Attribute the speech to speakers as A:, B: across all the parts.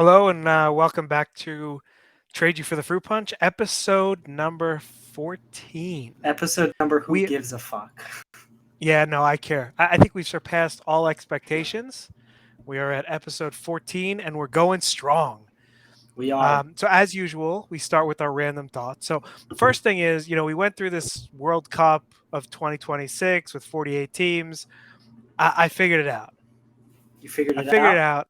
A: Hello and welcome back to Trade You for the Fruit Punch, episode number 14.
B: Episode number Who
A: We,
B: Gives a Fuck?
A: yeah, no, I care. I think we've surpassed all expectations. We are at episode 14 and we're going strong.
B: We are.
A: So as usual, we start with our random thoughts. So first thing is, we went through this World Cup of 2026 with 48 teams. I figured it out.
B: You figured
A: I
B: it
A: figured it
B: out?
A: out.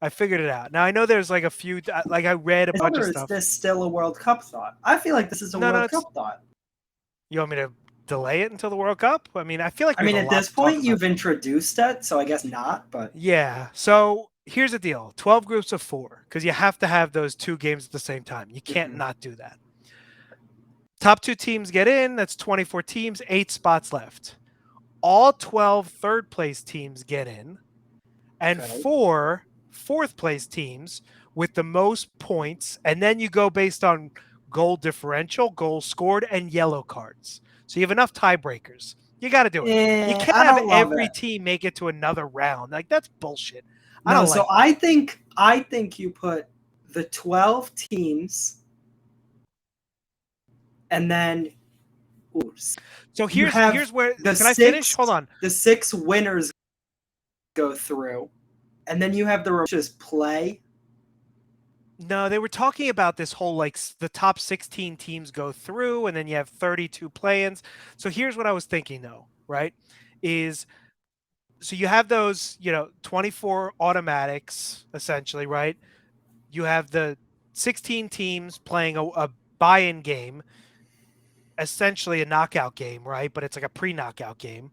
A: I figured it out. Now I know there's like a few, like I read a bunch of
B: Or is
A: stuff.
B: this still a World Cup thought? I feel like this is a
A: No,
B: World
A: it's
B: Cup thought.
A: You want me to delay it until the World Cup? I mean, I feel like
B: I
A: we
B: mean,
A: have a
B: at
A: lot
B: this
A: to talk
B: point,
A: about.
B: you've introduced it, so I guess not, but
A: Yeah. So here's the deal: 12 groups of 4, because you have to have those 2 games at the same time. You can't not do that. Top 2 teams get in. That's 24 teams, 8 spots left. All 12 third place teams get in, and
B: Okay.
A: 4 fourth place teams with the most points, and then you go based on goal differential, goals scored, and yellow cards. So you have enough tiebreakers. You got to do it. You can't
B: I
A: have
B: don't love
A: every
B: it.
A: team make it to another round. Like, that's bullshit. I
B: No,
A: don't
B: so
A: like
B: I think you put the 12 teams and then
A: So
B: you have
A: here's where
B: the
A: can I finish? Hold on.
B: The 6 winners go through, and then you have the just play.
A: No, they were talking about this whole like the top 16 teams go through and then you have 32 play-ins. So here's what I was thinking though, right? Is so you have those, 24 automatics essentially, right? You have the 16 teams playing a buy-in game, essentially a knockout game, right? But it's like a pre-knockout game.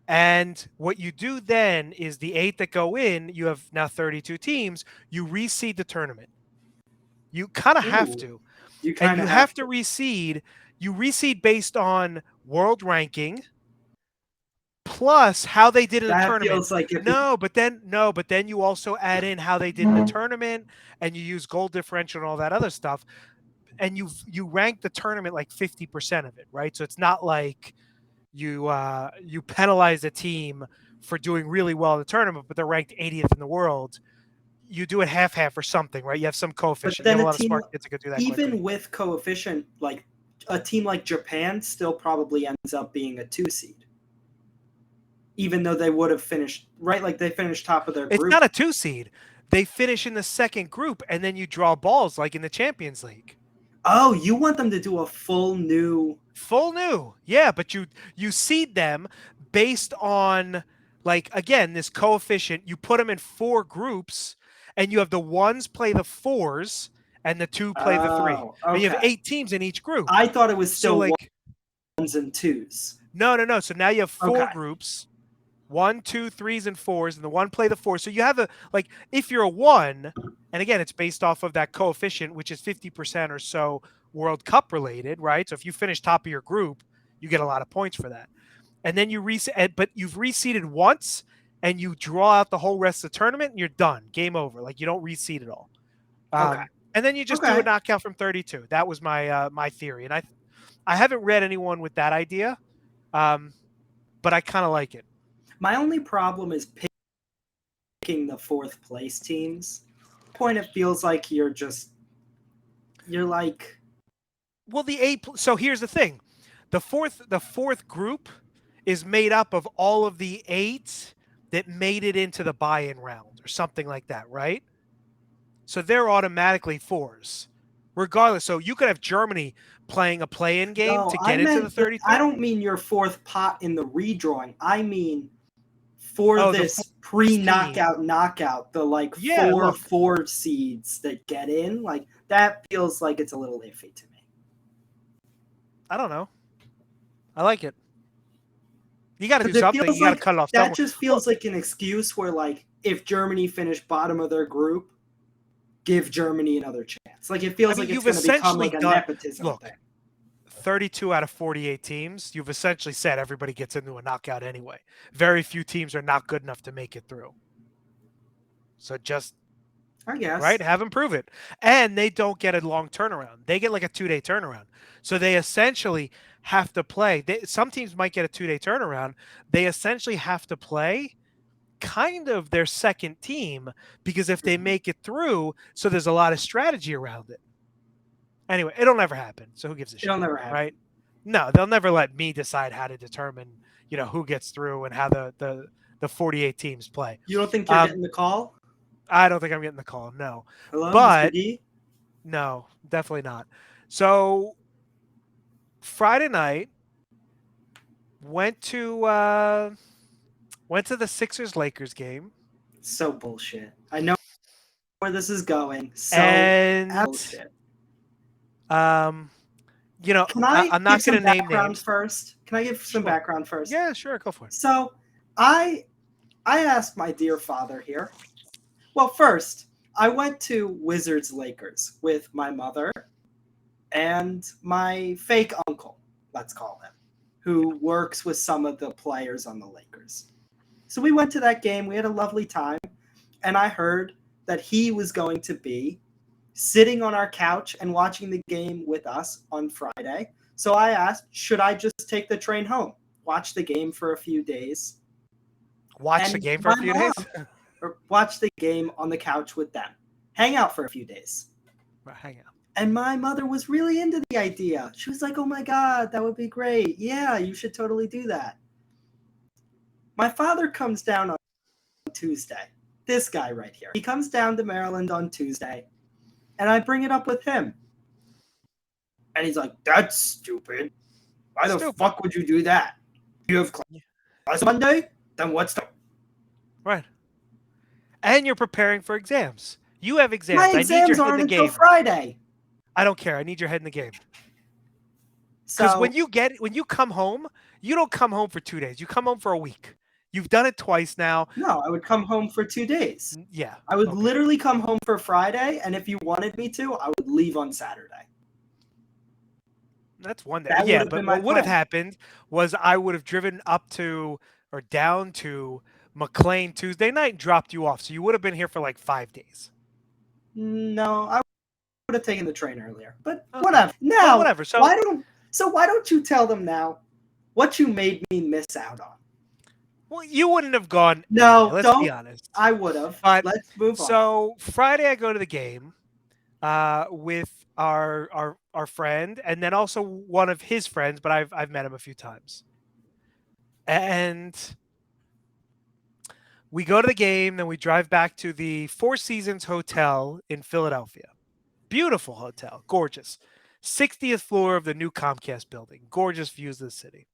A: And what you do then is the 8 that go in, you have now 32 teams, you reseed the tournament. You kind of have to.
B: You
A: And
B: kind
A: you
B: of
A: have to reseed. You reseed based on world ranking plus how they did in the
B: That
A: tournament.
B: feels like
A: But then you also add in how they did in the tournament and you use goal differential and all that other stuff. And you rank the tournament like 50% of it, right? So it's not like you penalize a team for doing really well in the tournament, but they're ranked 80th in the world. You do it half or something, right? You have some
B: But
A: coefficient. You
B: then
A: have a
B: a
A: lot of
B: team,
A: smart kids that could do that
B: even
A: quickly.
B: with coefficient, like a team like Japan still probably ends up being a 2 seed. Even though they would have finished, right? Like they finished top of their group.
A: It's not a 2 seed. They finish in the second group, and then you draw balls like in the Champions League.
B: Oh, you want them to do a full new?
A: Yeah, but you seed them based on, like, again, this coefficient. You put them in 4 groups, and you have the 1s play the 4s, and the 2 play the 3.
B: Oh,
A: And you have
B: okay.
A: 8 teams in each group.
B: I thought it was
A: So,
B: still
A: like,
B: 1s and 2s.
A: no. So now you have 4
B: Okay.
A: groups. 1, 2, 3s, and 4s, and the 1 play the 4. So you have if you're a 1, and again, it's based off of that coefficient, which is 50% or so World Cup related, right? So if you finish top of your group, you get a lot of points for that. And then you reset, but you've reseeded once, and you draw out the whole rest of the tournament, and you're done. Game over. Like, you don't reseed at all.
B: Okay.
A: And then you just do a knockout from 32. That was my theory, and I haven't read anyone with that idea, but I kind of like it.
B: My only problem is picking the 4th place teams. At point it feels like you're like.
A: Well, so here's the thing. The fourth group is made up of all of the 8 that made it into the buy-in round or something like that, right? So they're automatically 4s. Regardless, so you could have Germany playing a play-in game to get into the 32.
B: I don't mean your 4th pot in the redrawing. I mean for this knockout, the 4 seeds that get in, like that feels like it's a little iffy to me.
A: I don't know. I like it. You got to do something. You got to cut it off.
B: That just feels like an excuse where, like, if Germany finished bottom of their group, give Germany another chance. Like, it feels like it's going to become like a nepotism thing.
A: 32 out of 48 teams, you've essentially said everybody gets into a knockout anyway. Very few teams are not good enough to make it through. So just,
B: I guess,
A: right, have them prove it. And they don't get a long turnaround. They get like a 2-day turnaround. So they essentially have to play. Some teams might get a 2-day turnaround. They essentially have to play kind of their second team because if they make it through, so there's a lot of strategy around it. Anyway, it'll never happen. So who gives a shit?
B: It'll never happen.
A: Right? No, they'll never let me decide how to determine, who gets through and how the 48 teams play.
B: You don't think you're getting the call?
A: I don't think I'm getting the call. No.
B: Hello,
A: But
B: Mr. D?
A: no, definitely not. So Friday night went to the Sixers Lakers game.
B: So bullshit. I know where this is going. So
A: and
B: bullshit.
A: I'm not
B: give some
A: going to name
B: background
A: names
B: first? Can I give some background first?
A: Yeah, sure, go for it.
B: So I asked my dear father here. Well, first, I went to Wizards Lakers with my mother and my fake uncle, let's call him, who works with some of the players on the Lakers. So we went to that game. We had a lovely time. And I heard that he was going to be sitting on our couch and watching the game with us on Friday. So I asked, should I just take the train home, watch the game for a few days?
A: Watch the game for a few days?
B: Or watch the game on the couch with them. Hang out for a few days.
A: Hang out.
B: And my mother was really into the idea. She was like, oh my God, that would be great. Yeah, you should totally do that. My father comes down on Tuesday. This guy right here. He comes down to Maryland on Tuesday. And I bring it up with him. And he's like, that's stupid. Why the fuck would you do that? You have class Monday? Then what's the...
A: Right. And you're preparing for exams. You have exams.
B: My exams aren't until Friday.
A: I don't care. I need your head in the game. Because when you come home, you don't come home for 2 days. You come home for a week. You've done it twice now.
B: No, I would come home for 2 days.
A: Yeah.
B: I would literally come home for Friday, and if you wanted me to, I would leave on Saturday.
A: That's one day. Yeah, but what would have happened was I would have driven up to or down to McLean Tuesday night and dropped you off. So you would have been here for like 5 days.
B: No, I would have taken the train earlier. But whatever. Now,
A: well, whatever. So
B: why don't you tell them now what you made me miss out on?
A: Well, you wouldn't have gone.
B: No,
A: anyway, let's be honest.
B: I would have.
A: But
B: let's move on.
A: So Friday, I go to the game with our friend, and then also one of his friends, but I've met him a few times. And we go to the game, then we drive back to the Four Seasons Hotel in Philadelphia. Beautiful hotel, gorgeous. 60th floor of the new Comcast building. Gorgeous views of the city.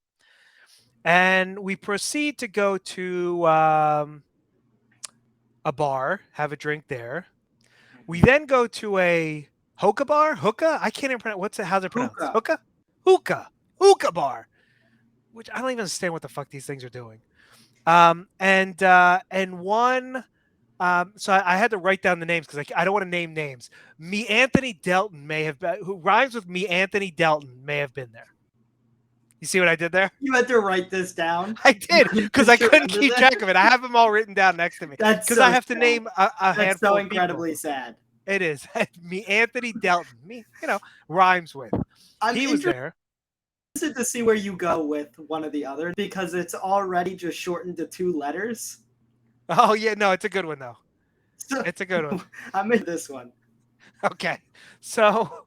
A: And we proceed to go to a bar, have a drink there. We then go to a hookah bar. Hookah? I can't even pronounce. How's it pronounced? Hookah? Hookah bar. Which I don't even understand what the fuck these things are doing. And one. So I had to write down the names because I don't want to name names. Me Anthony Delton may have been, who rhymes with Me Anthony Delton may have been there. You see what I did there?
B: You had to write this down.
A: I did because I couldn't keep track of it. I have them all written down next to me because I have to name a handful.
B: That's so incredibly sad.
A: It is. Me Anthony Delton. Rhymes with. He was there.
B: I'm interested to see where you go with one or the other because it's already just shortened to 2 letters.
A: Oh yeah, no, it's a good one though. It's a good one.
B: I'm in this one.
A: Okay, so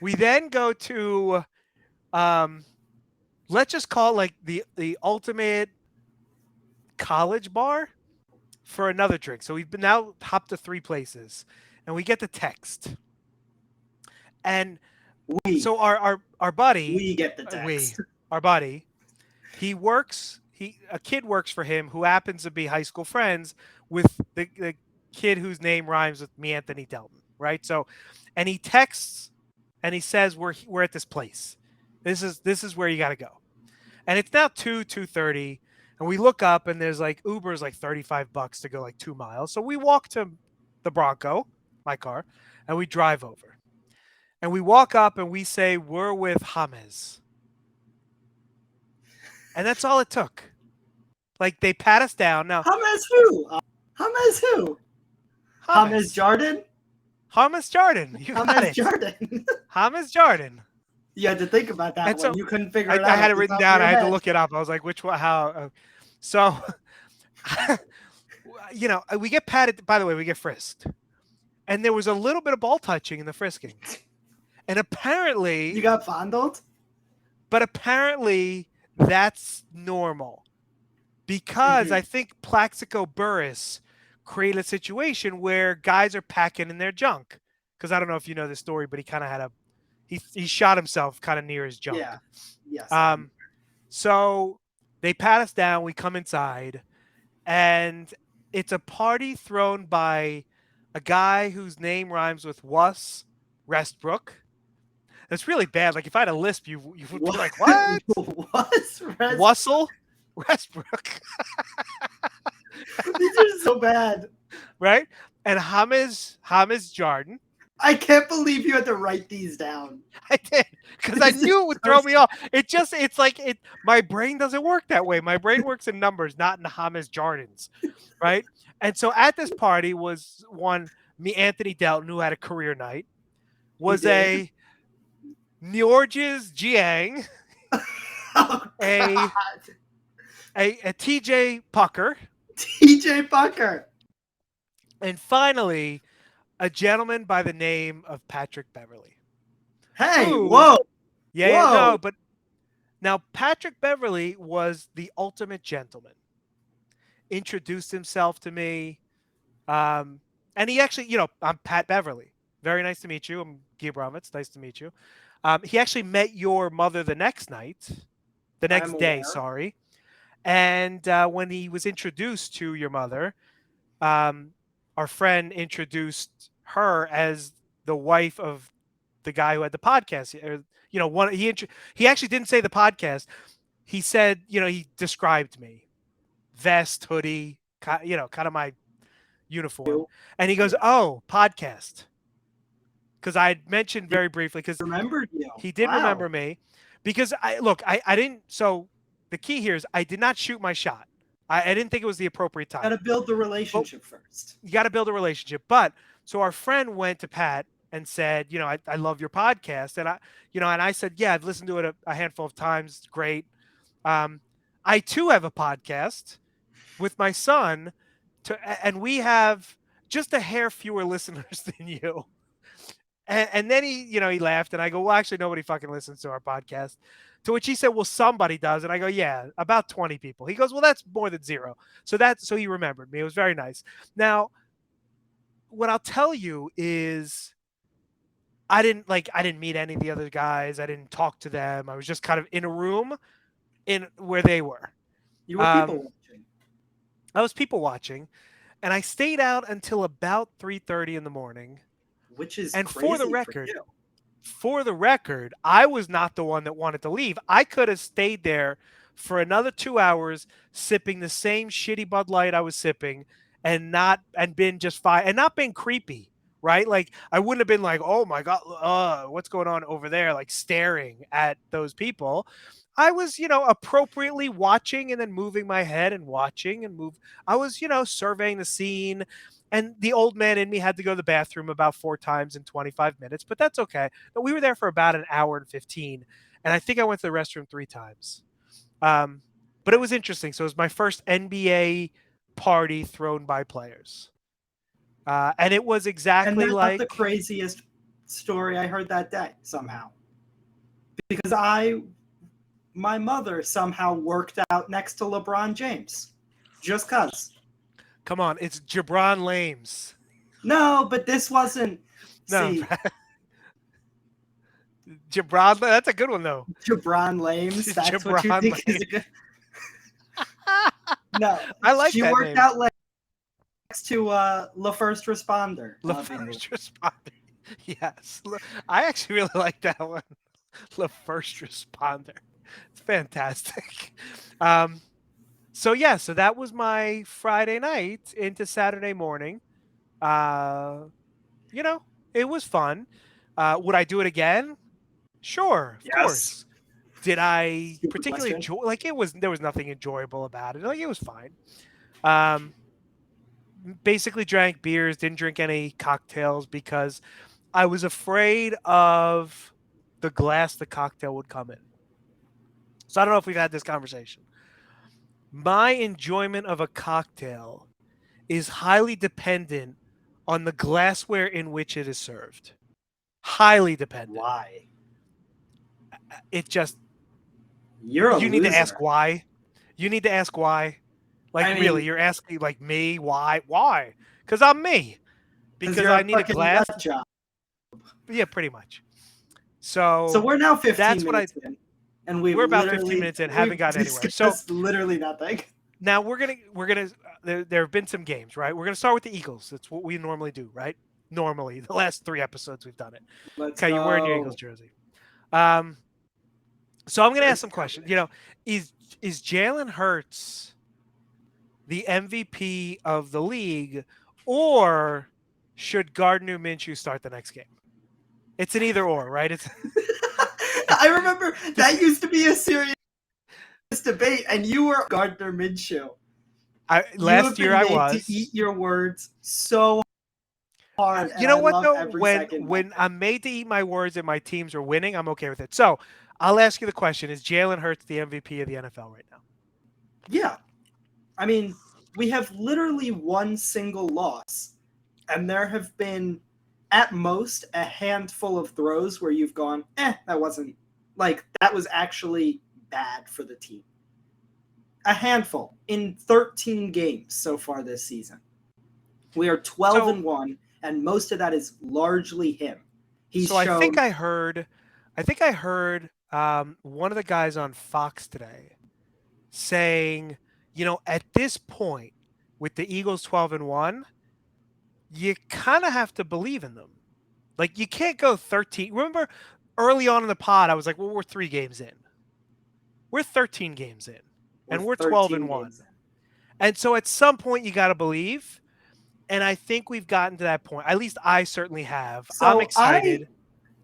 A: we then go to, let's just call it like the ultimate college bar for another drink. So we've been now hopped to 3 places, and we get the text, and so our buddy,
B: we get the text.
A: Our buddy, a kid works for him who happens to be high school friends with the kid whose name rhymes with Me Anthony Delton, right? So, and he texts and he says we're at this place. This is where you got to go. And it's now 2:30, and we look up and there's like Uber's like $35 to go like 2 miles. So we walk to the Bronco, my car, and we drive over. And we walk up and we say we're with James. And that's all it took. Like, they pat us down. Now,
B: James who? James who? James Jordan?
A: James Jordan. You got it.
B: Jordan.
A: James Jordan.
B: You had to think about that one. So you couldn't figure it out.
A: I had it written down. I had to look it up. I was like, which one? How? So we get patted. By the way, we get frisked, and there was a little bit of ball touching in the frisking, and
B: You
A: apparently,
B: got fondled?
A: but apparently that's normal because
B: Mm-hmm.
A: I think Plaxico Burress created a situation where guys are packing in their junk. Because I don't know if you know this story, but he kind of had he shot himself kind of near his junk.
B: Yeah. Yes, I'm.
A: Um, so they pat us down. We come inside, and it's a party thrown by a guy whose name rhymes with Wuss Restbrook. That's really bad. Like if I had a lisp, you would be
B: What?
A: like, "What?
B: What's res?
A: Wussel Westbrook?"
B: These are so bad.
A: Right? And James Jordan.
B: I can't believe you had to write these down.
A: I did because I
B: This is
A: knew it would
B: so
A: throw me off. It's like it. My brain doesn't work that way. My brain works in numbers, not in James Jordan's, right? And so at this party was one me Anthony Delton, who had a career night,
B: He
A: was
B: did.
A: a Njorges Jiang,
B: Oh
A: a
B: God.
A: a TJ Pucker,
B: TJ Pucker.
A: and finally a gentleman by the name of Patrick Beverly.
B: Hey,
A: Who,
B: whoa,
A: yeah, no,
B: whoa.
A: but now Patrick Beverly was the ultimate gentleman. Introduced himself to me, um, and he actually, I'm Pat Beverly. Very nice to meet you. I'm Jebron. It's nice to meet you. He actually met your mother the
B: I'm
A: next day,
B: aware.
A: sorry. And when he was introduced to your mother, um, our friend introduced her as the wife of the guy who had the podcast. One he actually didn't say the podcast. He said, he described me, vest, hoodie, kind of my uniform,
B: You.
A: and he goes,
B: Yeah.
A: "Oh, podcast," because I had mentioned
B: He
A: very briefly because
B: remembered you.
A: he did
B: Wow.
A: remember me because I didn't. So the key here is I did not shoot my shot. I didn't think it was the appropriate
B: Got
A: time.
B: to build the
A: But
B: relationship first.
A: you got to build a relationship. But so our friend went to Pat and said, I love your podcast, and I said, yeah, I've listened to it a handful of times. It's great. Um, I too have a podcast with my son, and we have just a hair fewer listeners than you. And then he laughed, and I go, well, actually, nobody fucking listens to our podcast. To which he said, well, somebody does, and I go, yeah, about 20 people. He goes, well, that's more than zero. So he remembered me. It was very nice. Now, what I'll tell you is, I didn't meet any of the other guys. I didn't talk to them. I was just kind of in a room in where they were.
B: You were people
A: Um,
B: watching,
A: I was people watching, and I stayed out until about 3:30 in the morning.
B: which is
A: And for the
B: crazy for
A: record,
B: you.
A: I was not the one that wanted to leave. I could have stayed there for another 2 hours, sipping the same shitty Bud Light I was sipping, and been just fine, and not been creepy, right? Like I wouldn't have been like, oh my god, what's going on over there? Like staring at those people. I was, appropriately watching and then moving my head and watching and move. I was, surveying the scene, and the old man in me had to go to the bathroom about 4 times in 25 minutes, but that's okay. But we were there for about an hour and 15, and I think I went to the restroom 3 times. Um, but it was interesting. So it was my first NBA party thrown by players. And it was
B: And
A: exactly
B: that's not the
A: like,
B: craziest story I heard that day somehow. Because my mother somehow worked out next to LeBron James. Just cuz.
A: come on, it's Jebron Lames.
B: No, but this wasn't.
A: No,
B: See,
A: Jebron, that's a good one, though.
B: Jebron Lames. That's what you
A: Jebron
B: think is a good. No,
A: I like
B: she
A: that
B: worked
A: name.
B: out next to the first responder.
A: The first responder. Yes. I actually really like that one. The first responder. It's fantastic. Um, so that was my Friday night into Saturday morning. Uh, you know, it was fun. Would I do it again? Sure, of
B: Yes.
A: course. Did I
B: Stupid
A: particularly
B: question.
A: enjoy? Like there was nothing enjoyable about it. Like it was fine. Um, Basically drank beers, didn't drink any cocktails because I was afraid of the glass the cocktail would come in. So I don't know if we've had this conversation. My enjoyment of a cocktail is highly dependent on the glassware in which it is served. Highly dependent.
B: Why?
A: It just
B: You're a
A: you need to ask
B: loser.
A: why. You need to ask why. Like
B: I
A: really,
B: mean,
A: you're asking like me why? Why? Because I'm me.
B: because
A: Because
B: you're
A: I
B: a
A: need a
B: fucking
A: glass.
B: nut job.
A: Yeah, pretty much.
B: So
A: So
B: we're now 15
A: that's what
B: minutes in, and
A: we're about 15 minutes in, haven't
B: we've
A: gotten anywhere. So
B: discussed literally nothing.
A: now we're gonna there have been some games, right? We're gonna start with the Eagles. That's what we normally do, right? Normally, the last 3 episodes we've done it.
B: Let's
A: Okay, you're wearing your Eagles
B: go.
A: jersey. Um, so I'm gonna ask
B: Jersey
A: some questions.
B: combination.
A: Is Jalen Hurts the MVP of the league, or should Gardner Minshew start the next game? It's an either or, right? It's
B: I remember that used to be a serious debate, and you were Gardner Minshew. You have
A: last year
B: been
A: I
B: made to
A: was.
B: eat your words so hard, and
A: You know
B: I
A: what
B: love
A: though?
B: every second of
A: When
B: it.
A: I'm made to eat my words and my teams are winning, I'm okay with it. So I'll ask you the question: is Jalen Hurts the MVP of the NFL right now?
B: Yeah, I mean, we have literally one single loss, and there have been, at most, a handful of throws where you've gone, that wasn't, like, that was actually bad for the team. A handful in 13 games so far this season. We are 12
A: So
B: and 1, and most of that is largely him. He's
A: so I think
B: shown.
A: I heard one of the guys on Fox today saying, at this point with the Eagles 12-1, you kind of have to believe in them. Like you can't go 13. Remember early on in the pod, I was like, well, we're 3 games in. We're 13 games in,
B: We're
A: and we're 12
B: 13
A: and
B: games
A: 1.
B: in.
A: And so at some point you got to believe. And I think we've gotten to that point. At least I certainly have. I'm
B: So
A: excited.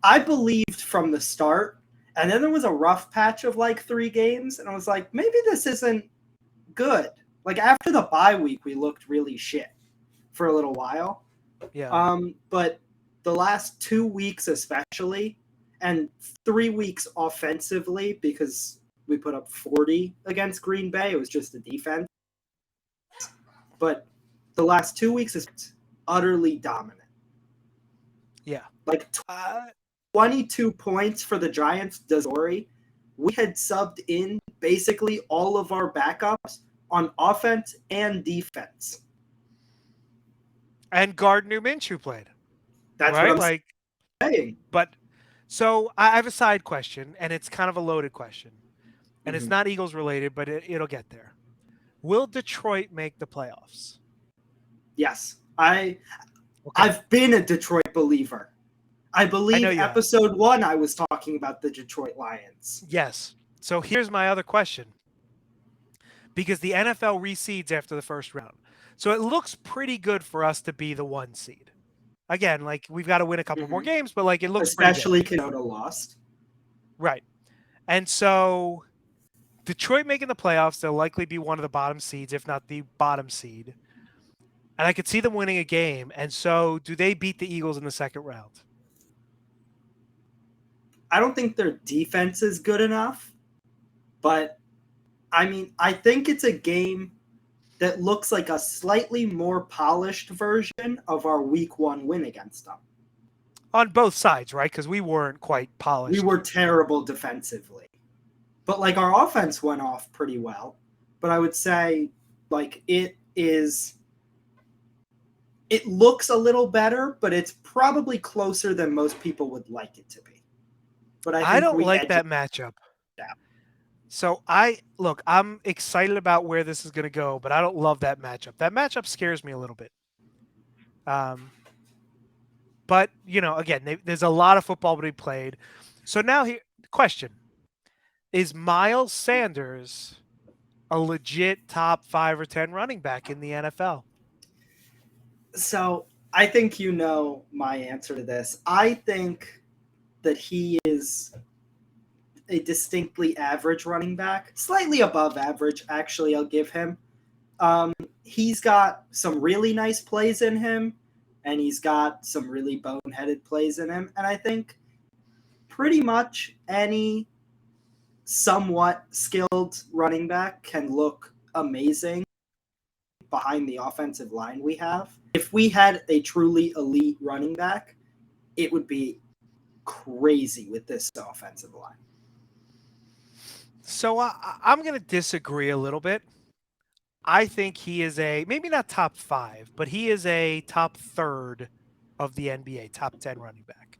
B: I believed from the start, and then there was a rough patch of like 3 games, and I was like, maybe this isn't good. Like after the bye week, we looked really shit for a little while.
A: Yeah.
B: But the last 2 weeks especially, and 3 weeks offensively because we put up 40 against Green Bay. It was just the defense. But the last 2 weeks is utterly dominant.
A: Yeah.
B: Like
A: Uh,
B: 22 points for the Giants, Dazori. We had subbed in basically all of our backups on offense and defense.
A: and Gardner Minshew played,
B: That's what
A: right?
B: I'm
A: Like,
B: saying.
A: but so I have a side question, and it's kind of a loaded question, and it's
B: Mm-hmm.
A: not Eagles related, but it'll get there. Will Detroit make the playoffs?
B: Yes.
A: Okay.
B: I've been a Detroit believer. I
A: I know
B: believe
A: you have.
B: episode 1 I was talking about the Detroit Lions.
A: Yes. So here's my other question. Because the NFL reseeds after the first round. So it looks pretty good for us to be the 1 seed. Again, like we've got to win a couple more
B: Mm-hmm.
A: games, but like it looks pretty good.
B: Especially Canada lost.
A: Right. And so Detroit making the playoffs, they'll likely be one of the bottom seeds, if not the bottom seed. And I could see them winning a game. And so do they beat the Eagles in the second round?
B: I don't think their defense is good enough, but I mean, I think it's a game that looks like a slightly more polished version of our week 1 win against them.
A: On both sides, right? Because we weren't quite
B: We
A: polished.
B: were terrible defensively. But like our offense went off pretty well. But I would say like it looks a little better, but it's probably closer than most people would like it to be. But I
A: I
B: think
A: don't
B: we
A: like
B: edge it
A: that matchup.
B: out.
A: So I'm excited about where this is going to go, but I don't love that matchup. That matchup scares me a little bit. But again, there's a lot of football to be played. So now here, question: is Miles Sanders a legit top 5 or 10 running back in the NFL?
B: So I think you know my answer to this. I think that he is a distinctly average running back, slightly above average, actually, I'll give him. He's got some really nice plays in him, and he's got some really boneheaded plays in him. And I think pretty much any somewhat skilled running back can look amazing behind the offensive line we have. If we had a truly elite running back, it would be crazy with this offensive line.
A: So I'm going to disagree a little bit. I think he is maybe not top 5, but he is a top third of the NBA, top 10 running back.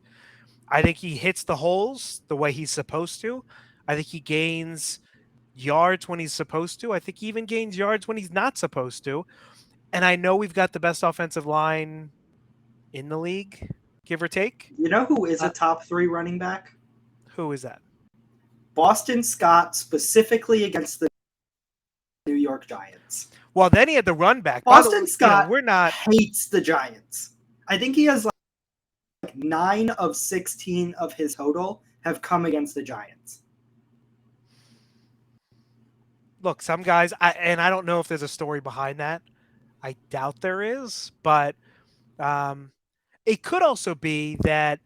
A: I think he hits the holes the way he's supposed to. I think he gains yards when he's supposed to. I think he even gains yards when he's not supposed to. And I know we've got the best offensive line in the league, give or take.
B: You know who is a top 3 running back?
A: Who is that?
B: Boston Scott, specifically against the New York Giants.
A: Well, then he had the run back.
B: Boston Scott
A: we're not
B: hates the Giants. I think he has like 9 of 16 of his total have come against the Giants.
A: Look, some guys, and I don't know if there's a story behind that. I doubt there is, but it could also be that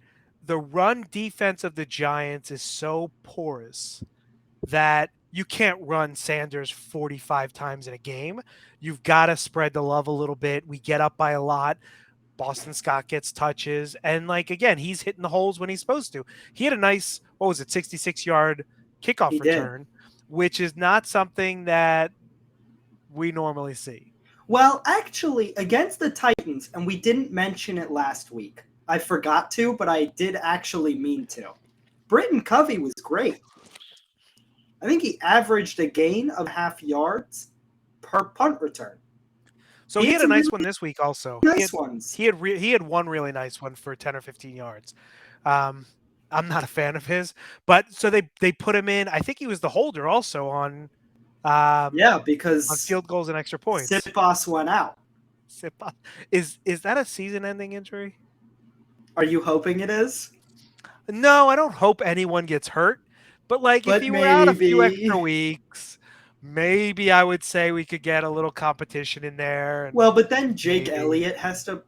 A: the run defense of the Giants is so porous that you can't run Sanders 45 times in a game. You've got to spread the love a little bit. We get up by a lot. Boston Scott gets touches. And, again, he's hitting the holes when he's supposed to. He had a nice, 66-yard kickoff return, which is not something that we normally see.
B: Well, actually, against the Titans, and we didn't mention it last week. I forgot to, but I did actually mean to. Britton Covey was great. I think he averaged a gain of half yards per punt return.
A: So he had a nice one this week also.
B: Nice ones.
A: He had one really nice one for 10 or 15 yards. I'm not a fan of his, but so they put him in. I think he was the holder also on
B: because
A: on field goals and extra points.
B: Siposs went out.
A: Is that a season-ending injury?
B: Are you hoping it is?
A: No, I don't hope anyone gets hurt. But if you were out a few extra weeks, maybe I would say we could get a little competition in there.
B: Well, but then Jake Elliott has to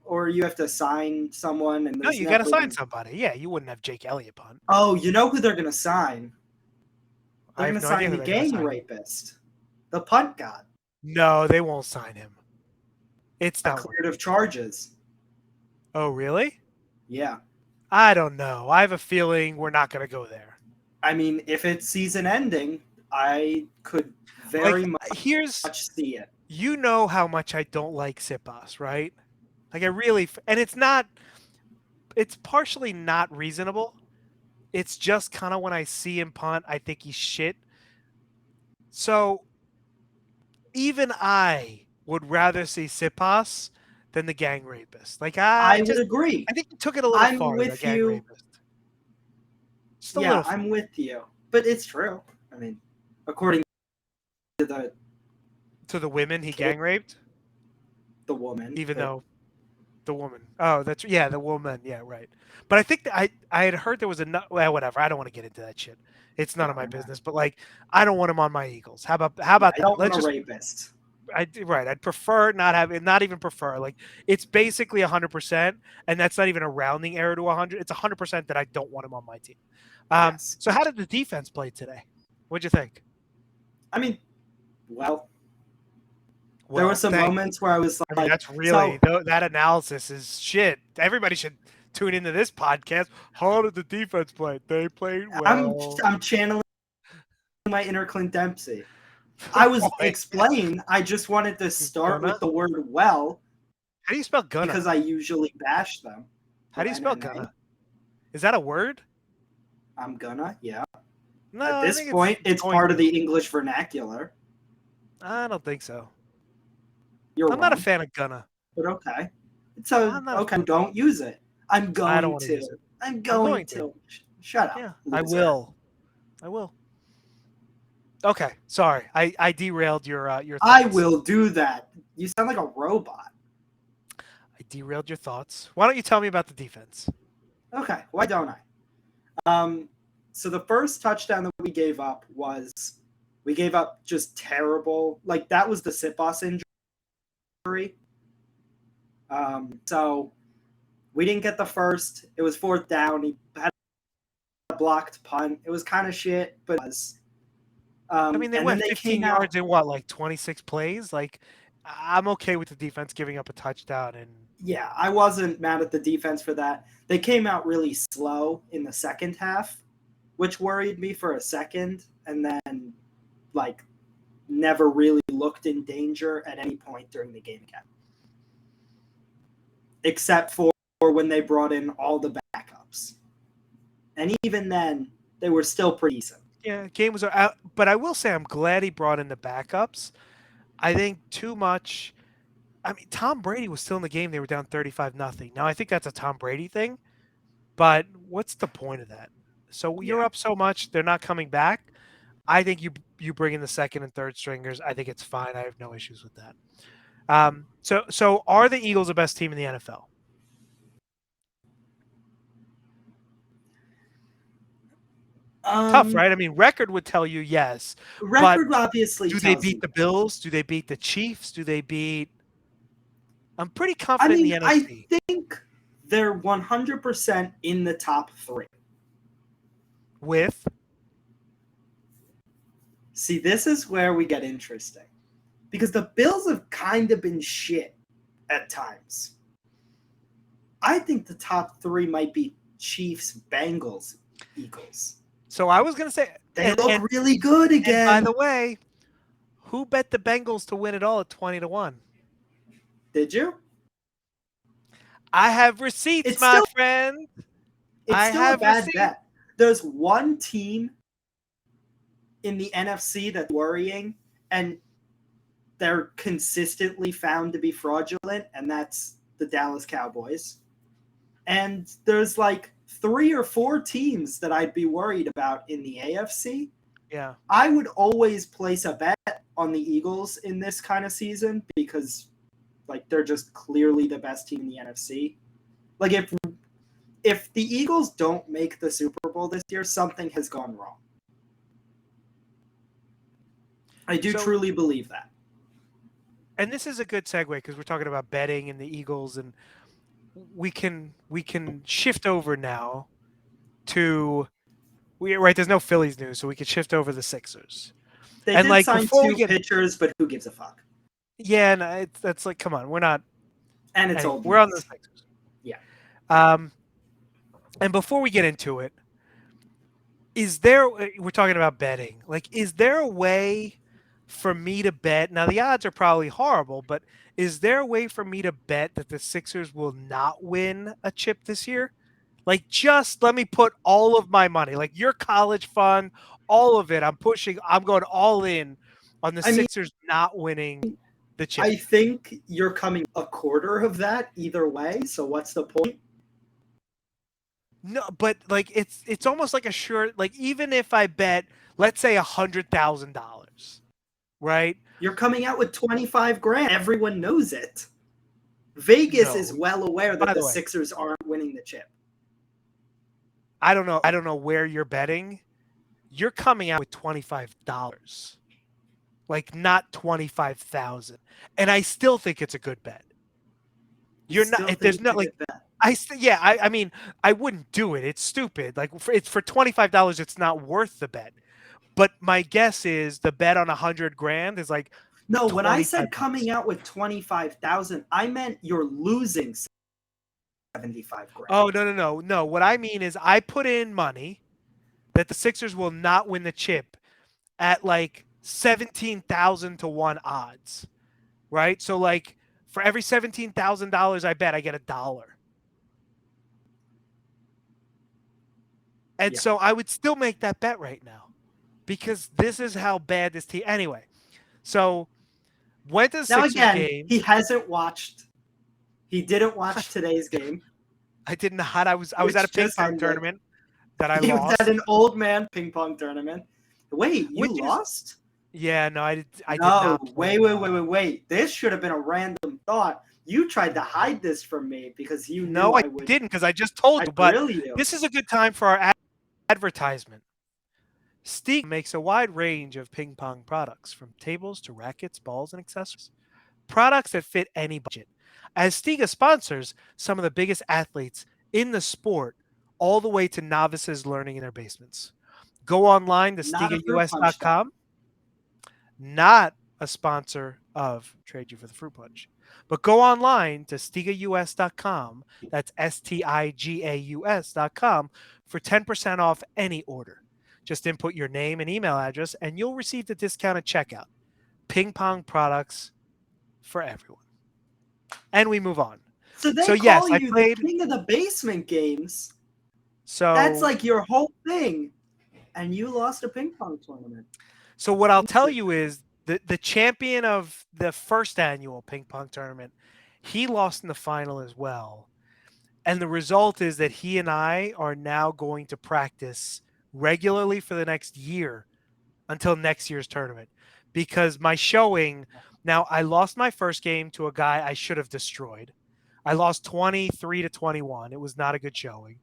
B: or you have to sign someone. And
A: no, you got to sign somebody. Yeah, you wouldn't have Jake Elliott punt.
B: Oh, you know who they're going to sign? They're going to sign the gang rapist, the punt god.
A: No, they won't sign him. It's not
B: cleared of charges.
A: Oh, really?
B: Yeah.
A: I don't know. I have a feeling we're not going to go there.
B: I mean, if it's season ending, I could very much see it.
A: You know how much I don't like Siposs, right? I really, and it's partially not reasonable. It's just kind of when I see him punt, I think he's shit. So even I would rather see Siposs than the gang rapist.
B: I would agree.
A: I think you took it a little far.
B: With
A: gang
B: you.
A: Rapist.
B: I'm with you, but it's true. I mean, according to
A: the women he gang raped,
B: the woman,
A: even though the woman. Oh, that's the woman. Yeah, right. But I think I had heard there was whatever. I don't want to get into that shit. It's none of my business. But I don't want him on my Eagles. How about that?
B: I don't want a rapist.
A: I'd prefer not even prefer. It's basically 100%, and that's not even a rounding error to 100. It's 100% that I don't want him on my team.
B: Yes.
A: So how did the defense play today? What'd you think?
B: I mean, there were some moments where I was like,
A: that's really that analysis is shit. Everybody should tune into this podcast. How did the defense play? They played well.
B: I'm channeling my inner Clint Dempsey. I was explaining. I just wanted to start with the word well.
A: How do you spell gonna?
B: Because I usually bash them.
A: How do you spell gonna? Is that a word?
B: I'm gonna, yeah.
A: No,
B: at this point, it's part of the English vernacular.
A: I don't think so.
B: I'm
A: not a fan of gonna.
B: But okay. Okay, don't use it. I'm going
A: I don't want
B: to.
A: to use it.
B: I'm going to. Shut up.
A: Yeah, I will. Okay, sorry. I derailed your thoughts.
B: I will do that. You sound like a robot.
A: I derailed your thoughts. Why don't you tell me about the defense?
B: Okay, why don't I? So the first touchdown that we gave up just terrible. That was the Siposs injury. So we didn't get the first. It was 4th down. He had a blocked punt. It was kind of shit, but it was.
A: I mean, they
B: And then
A: went
B: they
A: 15
B: came out.
A: yards in what, like 26 plays? Like, I'm okay with the defense giving up a touchdown. And
B: Yeah, I wasn't mad at the defense for that. They came out really slow in the second half, which worried me for a second, and then like never really looked in danger at any point during the game again, except for when they brought in all the backups, and even then they were still pretty decent.
A: yeah, game was out. But I will say I'm glad he brought in the backups. I think too much. I mean, Tom Brady was still in the game. They were down 35-0. Now I think that's a Tom Brady thing, but what's the point of that? So you're
B: Yeah.
A: up so much, they're not coming back. I think you bring in the second and third stringers. I think it's fine. I have no issues with that. So are the Eagles the best team in the NFL? Tough,
B: Um,
A: right? I mean, record would tell you yes, but
B: Record obviously
A: do they
B: tells
A: beat
B: you
A: the
B: yes.
A: Bills? Do they beat the Chiefs? Do they beat? I'm pretty
B: I
A: confident in
B: mean,
A: the
B: I
A: NFC
B: think they're 100% in the top three.
A: with.
B: See, this is where we get interesting because the Bills have kind of been shit at times. I think the top three might be Chiefs, Bengals, Eagles.
A: So I was gonna say,
B: They look really good
A: and by
B: again.
A: the way, who bet the Bengals to win it all at 20-1?
B: Did you?
A: I have receipts,
B: It's
A: my
B: still
A: friend.
B: it's
A: I
B: still a
A: have
B: bad
A: receipts.
B: bet. There's one team in the NFC that's worrying, and they're consistently found to be fraudulent, and that's the Dallas Cowboys. And there's like 3 or 4 teams that I'd be worried about in the AFC.
A: Yeah.
B: I would always place a bet on the Eagles in this kind of season because like they're just clearly the best team in the NFC. Like if the Eagles don't make the Super Bowl this year, something has gone wrong. I do
A: So,
B: truly believe that.
A: and this is a good segue because we're talking about betting and the Eagles, and we can shift over now to we right. There's no Phillies news, so we could shift over the Sixers.
B: They
A: And
B: did
A: like
B: sign
A: before we
B: 2
A: get,
B: pitchers, but who gives a fuck?
A: yeah, and that's like, come on, we're not.
B: And it's
A: Anyway,
B: old
A: we're on the
B: news.
A: Sixers.
B: Yeah.
A: Um, and before we get into it, is there? We're talking about betting. Like, is there a way for me to bet? Now the odds are probably horrible, but is there a way for me to bet that the Sixers will not win a chip this year? Like, just let me put all of my money, like your college fund, all of it. I'm pushing. I'm going all in on the
B: I mean,
A: Sixers not winning the chip.
B: I think you're coming a quarter of that either way. So what's the point?
A: No, but like it's almost like a sure. Like, even if I bet, let's say $100,000, right?
B: You're coming out with 25 grand. Everyone knows it. Vegas is
A: No.
B: well aware that
A: By
B: the
A: the way,
B: Sixers aren't winning the chip.
A: I don't know. I don't know where you're betting. You're coming out with $25, like not 25,000, and I still think it's a good bet.
B: You
A: You're not.
B: still think
A: There's
B: it's a
A: not like
B: good bet.
A: yeah. I mean, I wouldn't do it. It's stupid. Like it's for $25. It's not worth the bet. But my guess is the bet on 100 grand is like
B: No, when I
A: 25
B: said
A: bucks.
B: coming out with 25,000, I meant you're losing 75 grand.
A: Oh, no. What I mean is I put in money that the Sixers will not win the chip at like 17,000 to 1 odds, right? So like for every $17,000 I bet, I get $1. And
B: Yeah.
A: so I would still make that bet right now because this is how bad this team. Anyway, so went to the
B: Now
A: Sixers
B: again,
A: game.
B: he hasn't watched. He didn't watch today's game,
A: I did not. I was at a
B: which
A: ping
B: just
A: pong
B: ended.
A: tournament that I
B: He was at
A: lost.
B: an old man ping pong tournament. Wait, you
A: Which is
B: lost?
A: Yeah, no, I did
B: No,
A: not play
B: wait. This should have been a random thought. You tried to hide this from me because you knew
A: No, I
B: I would.
A: didn't because I just told
B: I'd
A: you. But
B: grill you.
A: this is a good time for our advertisement. Steve makes a wide range of ping pong products, from tables to rackets, balls, and accessories. Products that fit any budget. As Stiga sponsors some of the biggest athletes in the sport, all the way to novices learning in their basements. Go online to
B: Not a fruit punch though.
A: stigaus.com. not a sponsor of Trade You for the Fruit Punch. But go online to stigaus.com. That's stigaus.com for 10% off any order. Just input your name and email address, and you'll receive the discount at checkout. Ping pong products for everyone. And we move on.
B: So
A: So
B: they
A: yes,
B: call
A: I
B: you the
A: played.
B: king of the basement games. That's
A: So
B: like your whole thing. And you lost a ping pong tournament.
A: so what I'll tell you is the champion of the first annual ping pong tournament, he lost in the final as well. And the result is that he and I are now going to practice regularly for the next year until next year's tournament. Because my showing, now I lost my first game to a guy I should have destroyed. I lost 23-21. It was not a good showing.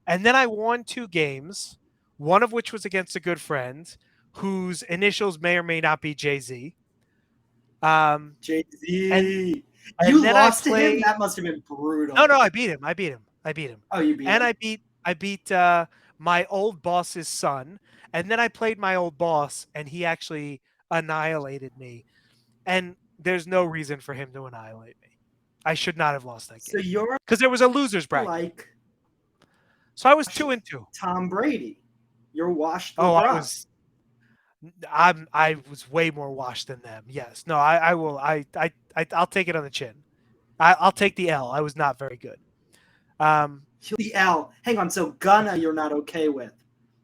A: And then I won 2 games, one of which was against a good friend whose initials may or may not be Jay-Z. And
B: Jay-Z.
A: and
B: You
A: then I
B: lost to him?
A: played.
B: That must have been brutal.
A: No, I beat him. I beat him.
B: Oh, you beat
A: And
B: him.
A: I beat my old boss's son. And then I played my old boss, and he actually annihilated me. And there's no reason for him to annihilate me. I should not have lost that
B: So
A: game
B: you're
A: because there was a losers bracket.
B: like
A: So I was 2-2.
B: Tom Brady. You're washed
A: Oh,
B: LeBron.
A: I was way more washed than them. Yes. No, I will. I'll take it on the chin. I'll take the L. I was not very good.
B: The L. Hang on. So Gunna, you're not okay with,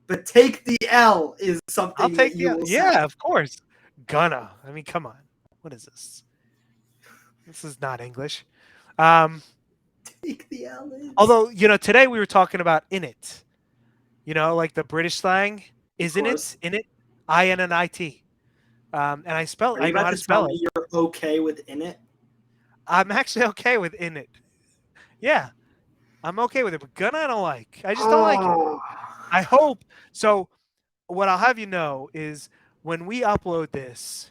B: but take the L is
A: I'll
B: something
A: take
B: that you
A: the
B: will
A: yeah,
B: say.
A: of course. Gonna. I mean, come on. What is this? This is not English.
B: Take the L is.
A: Although today we were talking about in it. Like the British slang, isn't
B: course.
A: it? In it, INNIT. And I
B: Are you
A: know
B: about
A: how to
B: to tell
A: spell it.
B: me you're okay with in it?
A: I'm actually okay with in it. Yeah, I'm okay with it. But gonna I don't like. I just don't like it.
B: Oh.
A: I hope so. What I'll have you know is when we upload this,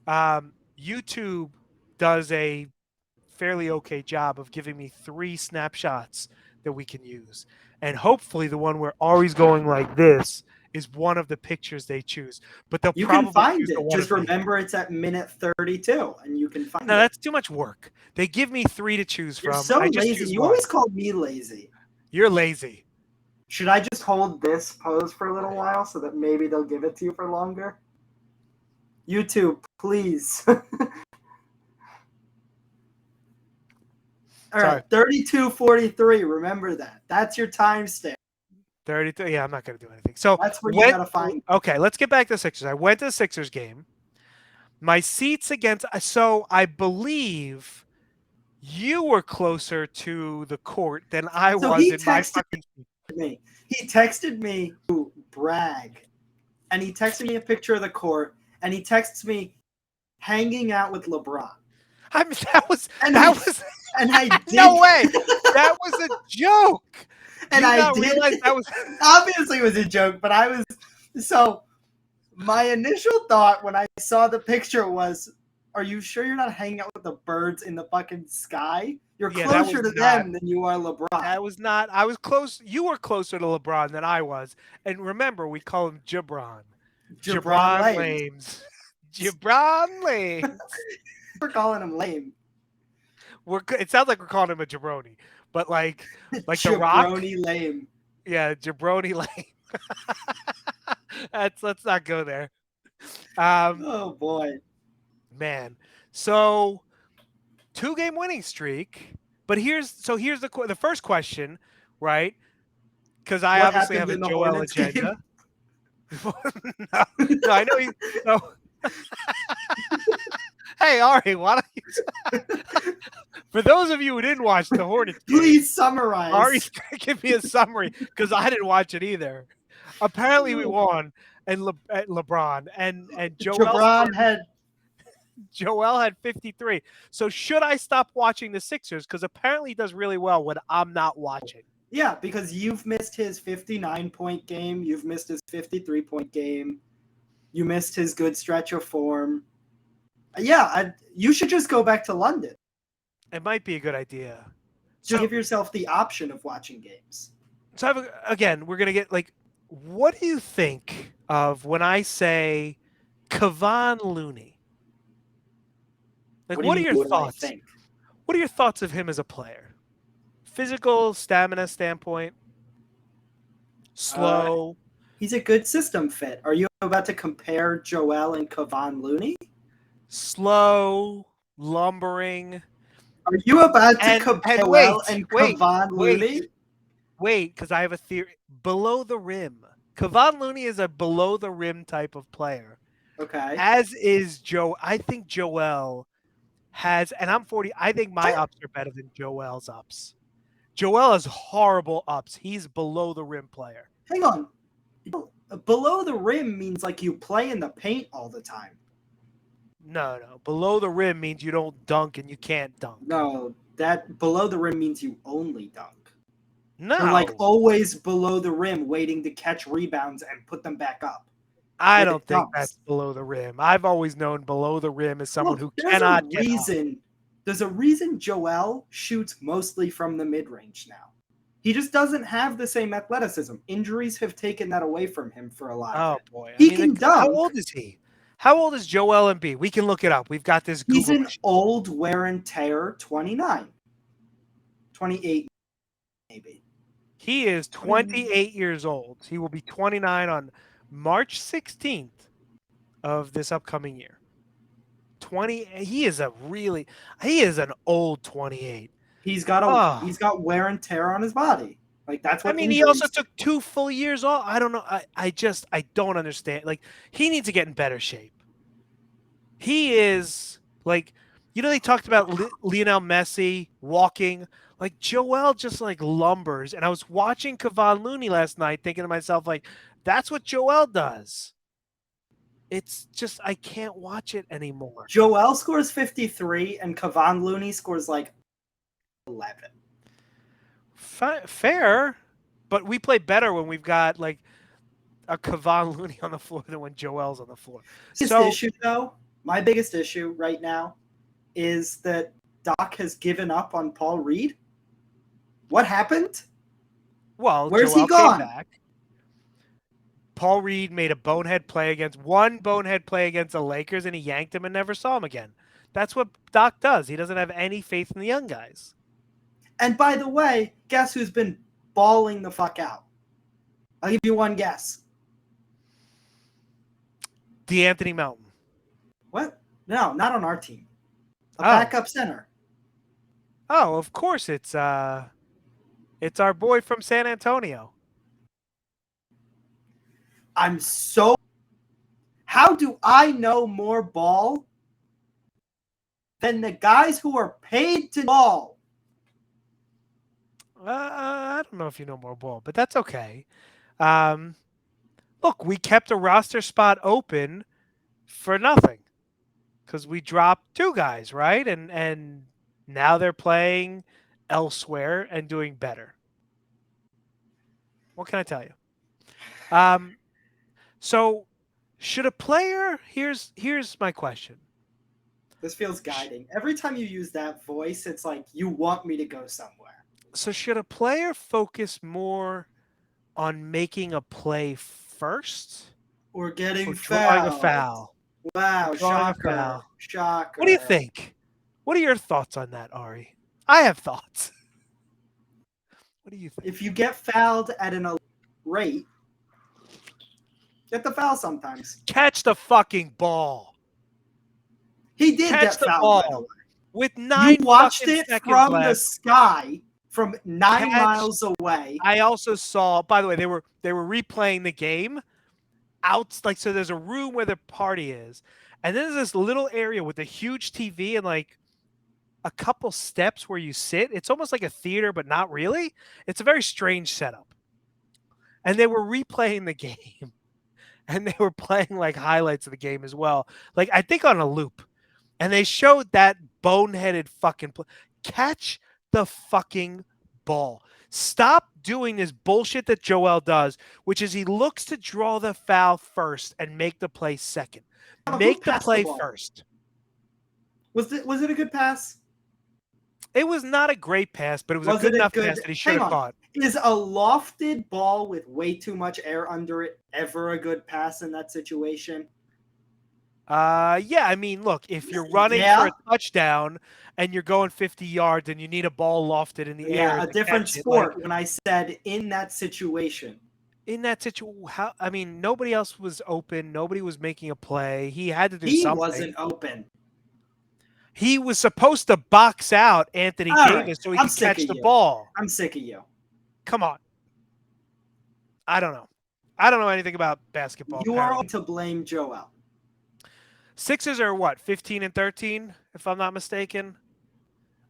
A: YouTube does a fairly okay job of giving me 3 snapshots that we can use. And hopefully the one where Ari's going like this is one of the pictures they choose. But they'll
B: You can
A: probably
B: find
A: choose the
B: it.
A: one
B: Just
A: of me.
B: remember it's at minute 32, and you can find
A: No,
B: it.
A: that's too much work. They give me 3 to choose
B: You're
A: from.
B: so
A: I just
B: lazy.
A: choose
B: You
A: one.
B: always call me lazy.
A: You're lazy.
B: Should I just hold this pose for a little while so that maybe they'll give it to you for longer? YouTube, please. All right, 32:43. Remember that. That's your timestamp.
A: 32. Yeah, I'm not going to do anything. So
B: That's where you gotta find.
A: Okay, let's get back to the Sixers. I went to the Sixers game. My seats against. So I believe you were closer to the court than I
B: So
A: was
B: he
A: in my
B: texted
A: fucking.
B: me. He texted me to brag, and he texted me a picture of the court, and he texts me hanging out with LeBron.
A: I mean, that was.
B: And I did.
A: No way. That was a joke.
B: And I did
A: realize that was
B: obviously it was a joke, but I was so. My initial thought when I saw the picture was, "Are you sure you're not hanging out with the birds in the fucking sky? You're closer to them than you are LeBron."
A: That was not. I was close. You were closer to LeBron than I was. And remember, we call him Jebron.
B: Jebron
A: Lames. Jebron Lames.
B: We're calling him lame.
A: It sounds like we're calling him a jabroni, but like the Rock.
B: Jabroni lame.
A: Yeah, jabroni lame. Let's not go there.
B: Oh boy,
A: man. So 2-game winning streak. But here's the first question, right? Because I obviously have a Joel agenda. No, I know you. No. Hey, Ari, why don't you? For those of you who didn't watch the Hornets game,
B: please summarize.
A: Ari's gonna give me a summary because I didn't watch it either. Apparently, we won, and LeBron and Joel had 53. So should I stop watching the Sixers? Because apparently he does really well when I'm not watching.
B: Yeah, because you've missed his 59-point game. You've missed his 53-point game. You missed his good stretch of form. Yeah, you should just go back to London.
A: It might be a good idea.
B: Just give yourself the option of watching games.
A: So again, we're going to get what do you think of when I say Kevon Looney. Like,
B: What do you
A: what are
B: mean?
A: your
B: What do I
A: thoughts?
B: think?
A: What are your thoughts of him as a player? Physical, stamina standpoint,
B: Uh,
A: slow,
B: he's a good system fit. Are you about to compare Joel and Kevon Looney?
A: slow, lumbering,
B: Are you about to
A: and
B: compare Joel
A: wait,
B: and
A: wait,
B: Kevon
A: wait,
B: Looney?
A: wait, because I have a theory. Below the rim, Kevon Looney is a below the rim type of player.
B: Okay.
A: As is Joe. I think Joel has, and I'm 40. I think my
B: What?
A: ups are better than Joel's ups. Joel has horrible ups. He's below the rim player.
B: Hang on. Below the rim means like you play in the paint all the time.
A: No. Below the rim means you don't dunk and you can't dunk.
B: No, that below the rim means you only dunk. You're like
A: No.
B: always below the rim waiting to catch rebounds and put them back up
A: I
B: with
A: don't think
B: dunks.
A: that's below the rim. I've always known below the rim is someone
B: Look,
A: who
B: there's a
A: cannot get up.
B: reason. There's a reason Joel shoots mostly from the mid-range now. He just doesn't have the same athleticism. Injuries have taken that away from him for a lot of
A: Oh
B: it.
A: boy. I
B: He
A: mean,
B: can
A: how
B: dunk.
A: old is he? How old is Joel Embiid? We can look it up. We've got this
B: He's
A: Google
B: an
A: machine.
B: old wear and tear 29. 28 maybe.
A: He is 28 years old. He will be 29 on March 16th of this upcoming year. 20 he is an old 28.
B: He's
A: Oh,
B: got wear and tear on his body. Like that's
A: I
B: what
A: mean, he also
B: injuries do.
A: took 2 full years off. I don't know. I don't understand. Like, he needs to get in better shape. He is like, they talked about Lionel Messi walking. Like, Joel just like lumbers. And I was watching Kevon Looney last night, thinking to myself, like, that's what Joel does. It's just I can't watch it anymore.
B: Joel scores 53 and Kevon Looney scores like 11.
A: Fair, but we play better when we've got like a Kevon Looney on the floor than when Joel's on the floor.
B: Biggest issue though, my biggest issue right now is that Doc has given up on Paul Reed. What happened?
A: Well,
B: Where's
A: Joel
B: he
A: came
B: gone?
A: back. Paul Reed made a bonehead play against the Lakers, and he yanked him and never saw him again. That's what Doc does. He doesn't have any faith in the young guys.
B: And by the way, guess who's been balling the fuck out? I'll give you one guess.
A: DeAnthony Melton.
B: What? No, not on our team. A backup center.
A: Oh, of course it's our boy from San Antonio.
B: How do I know more ball than the guys who are paid to ball?
A: I don't know if you know more ball, but that's okay. Look, we kept a roster spot open for nothing because we dropped 2 guys, right? And now they're playing elsewhere and doing better. What can I tell you? So should a player? Here's my question.
B: This feels guiding. Every time you use that voice, it's like you want me to go somewhere.
A: So should a player focus more on making a play first
B: or getting
A: or drawing a
B: fouled?
A: foul?
B: Wow,
A: Shocker.
B: shocker.
A: What do you think? What are your thoughts on that, Ari? I have thoughts. What do you think?
B: If you get fouled at an rate, get the foul sometimes.
A: Catch the fucking ball.
B: He did
A: Catch
B: get
A: the
B: fouled, by the
A: ball
B: way.
A: with 9
B: You watched
A: fucking
B: it
A: seconds
B: from
A: left.
B: the sky from 9 miles away.
A: I also saw, by the way, they were replaying the game out, like, so there's a room where the party is, and then there's this little area with a huge TV and like a couple steps where you sit. It's almost like a theater, but not really. It's a very strange setup. And they were replaying the game, and they were playing like highlights of the game as well, like I think on a loop. And they showed that boneheaded fucking play. Catch the fucking ball. Stop doing this bullshit that Joel does, which is he looks to draw the foul first and make the play second. Make the play first.
B: Was it a good pass?
A: It was not a great pass, but it was a good enough pass that he should have caught.
B: Is a lofted ball with way too much air under it ever a good pass in that situation?
A: Yeah, I mean, look, if you're running for
B: Yeah,
A: a touchdown and you're going 50 yards and you need a ball lofted in the air
B: yeah, a
A: to
B: different
A: catch it, like
B: sport. When I said in that situation,
A: in that situation, how I mean, nobody else was open, nobody was making a play. He had to do
B: he
A: something.
B: wasn't open.
A: He was supposed to box out Anthony
B: All right,
A: Davis so he
B: I'm
A: could
B: sick
A: catch
B: of
A: the
B: you.
A: ball.
B: I'm sick of you.
A: Come on. I don't know. I don't know anything about basketball,
B: You are
A: apparently.
B: to blame Joel.
A: Sixers are what, 15 and 13, if I'm not mistaken?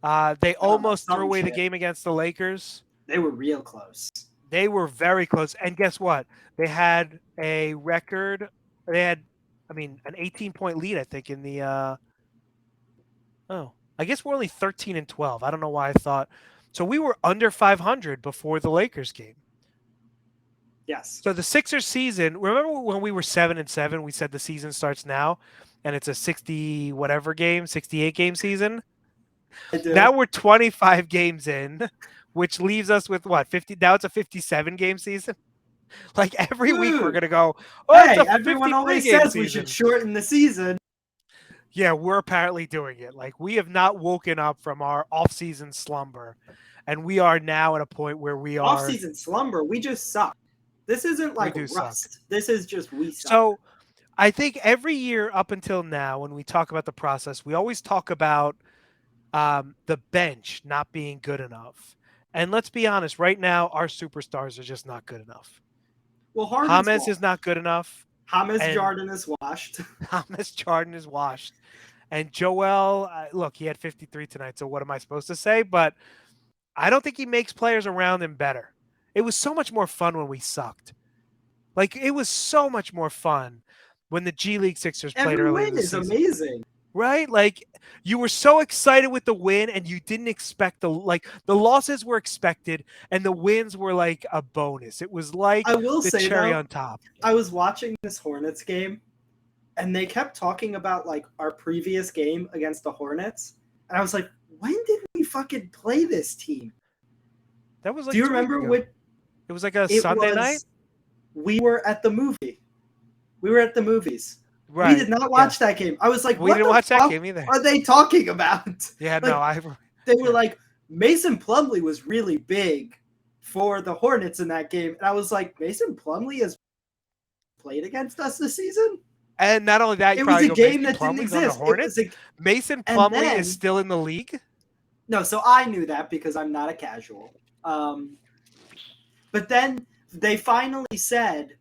A: They
B: I don't know,
A: almost threw
B: some
A: away the
B: shit.
A: game against the Lakers.
B: They were real close.
A: They were very close. And guess what? They had a record. They had, I mean, an 18-point lead, I think, in the. I guess we're only 13 and 12. I don't know why I thought. So we were under 500 before the Lakers game.
B: Yes.
A: So the Sixers season, remember when we were 7 and 7, we said the season starts now and it's a 60 whatever game, 68 game season?
B: I do.
A: Now we're 25 games in, which leaves us with what, 50? Now it's a 57 game season. Like every week we're
B: Dude,
A: going to go, oh, it's
B: hey,
A: a
B: everyone
A: 53
B: always
A: game
B: says we should
A: season.
B: shorten the season.
A: Yeah, we're apparently doing it. Like we have not woken up from our off-season slumber, and we are now at a point where
B: Off-season slumber, we just suck. This isn't
A: we
B: like
A: do suck.
B: rust. This is just we suck.
A: So I think every year up until now, when we talk about the process, we always talk about the bench not being good enough. And let's be honest, right now our superstars are just not good enough.
B: Well, Harden's
A: James
B: washed.
A: is not good enough,
B: James
A: and
B: Jordan is washed.
A: James Harden is washed. And Joel, look, he had 53 tonight, so what am I supposed to say? But I don't think he makes players around him better. It was so much more fun when we sucked. Like, it was so much more fun when the G League Sixers played
B: Every
A: earlier
B: win
A: this
B: is
A: season.
B: amazing.
A: Right? Like, you were so excited with the win and you didn't expect the losses were expected and the wins were like a bonus. It was like
B: I will
A: the
B: say
A: cherry
B: though,
A: on top.
B: I was watching this Hornets game and they kept talking about like our previous game against the Hornets. And I was like, when did we fucking play this team?
A: That was like
B: Do you
A: 2 weeks
B: remember
A: ago.
B: what
A: It was like a
B: it
A: Sunday night.
B: was? We were at the movie. We were at the movies.
A: Right.
B: We did not watch that game. I was like,
A: we
B: what
A: didn't
B: the
A: watch that
B: fuck
A: game either.
B: are they talking about?
A: Yeah,
B: like,
A: no,
B: they were
A: yeah.
B: like, Mason Plumlee was really big for the Hornets in that game. And I was like, Mason Plumlee has played against us this season?
A: And not only that, you
B: It was
A: probably
B: a
A: go,
B: game
A: Mason
B: that didn't
A: Plumlee's on the
B: exist.
A: Hornets. Mason Plumlee is still in the league?
B: No, so I knew that because I'm not a casual. But then they finally said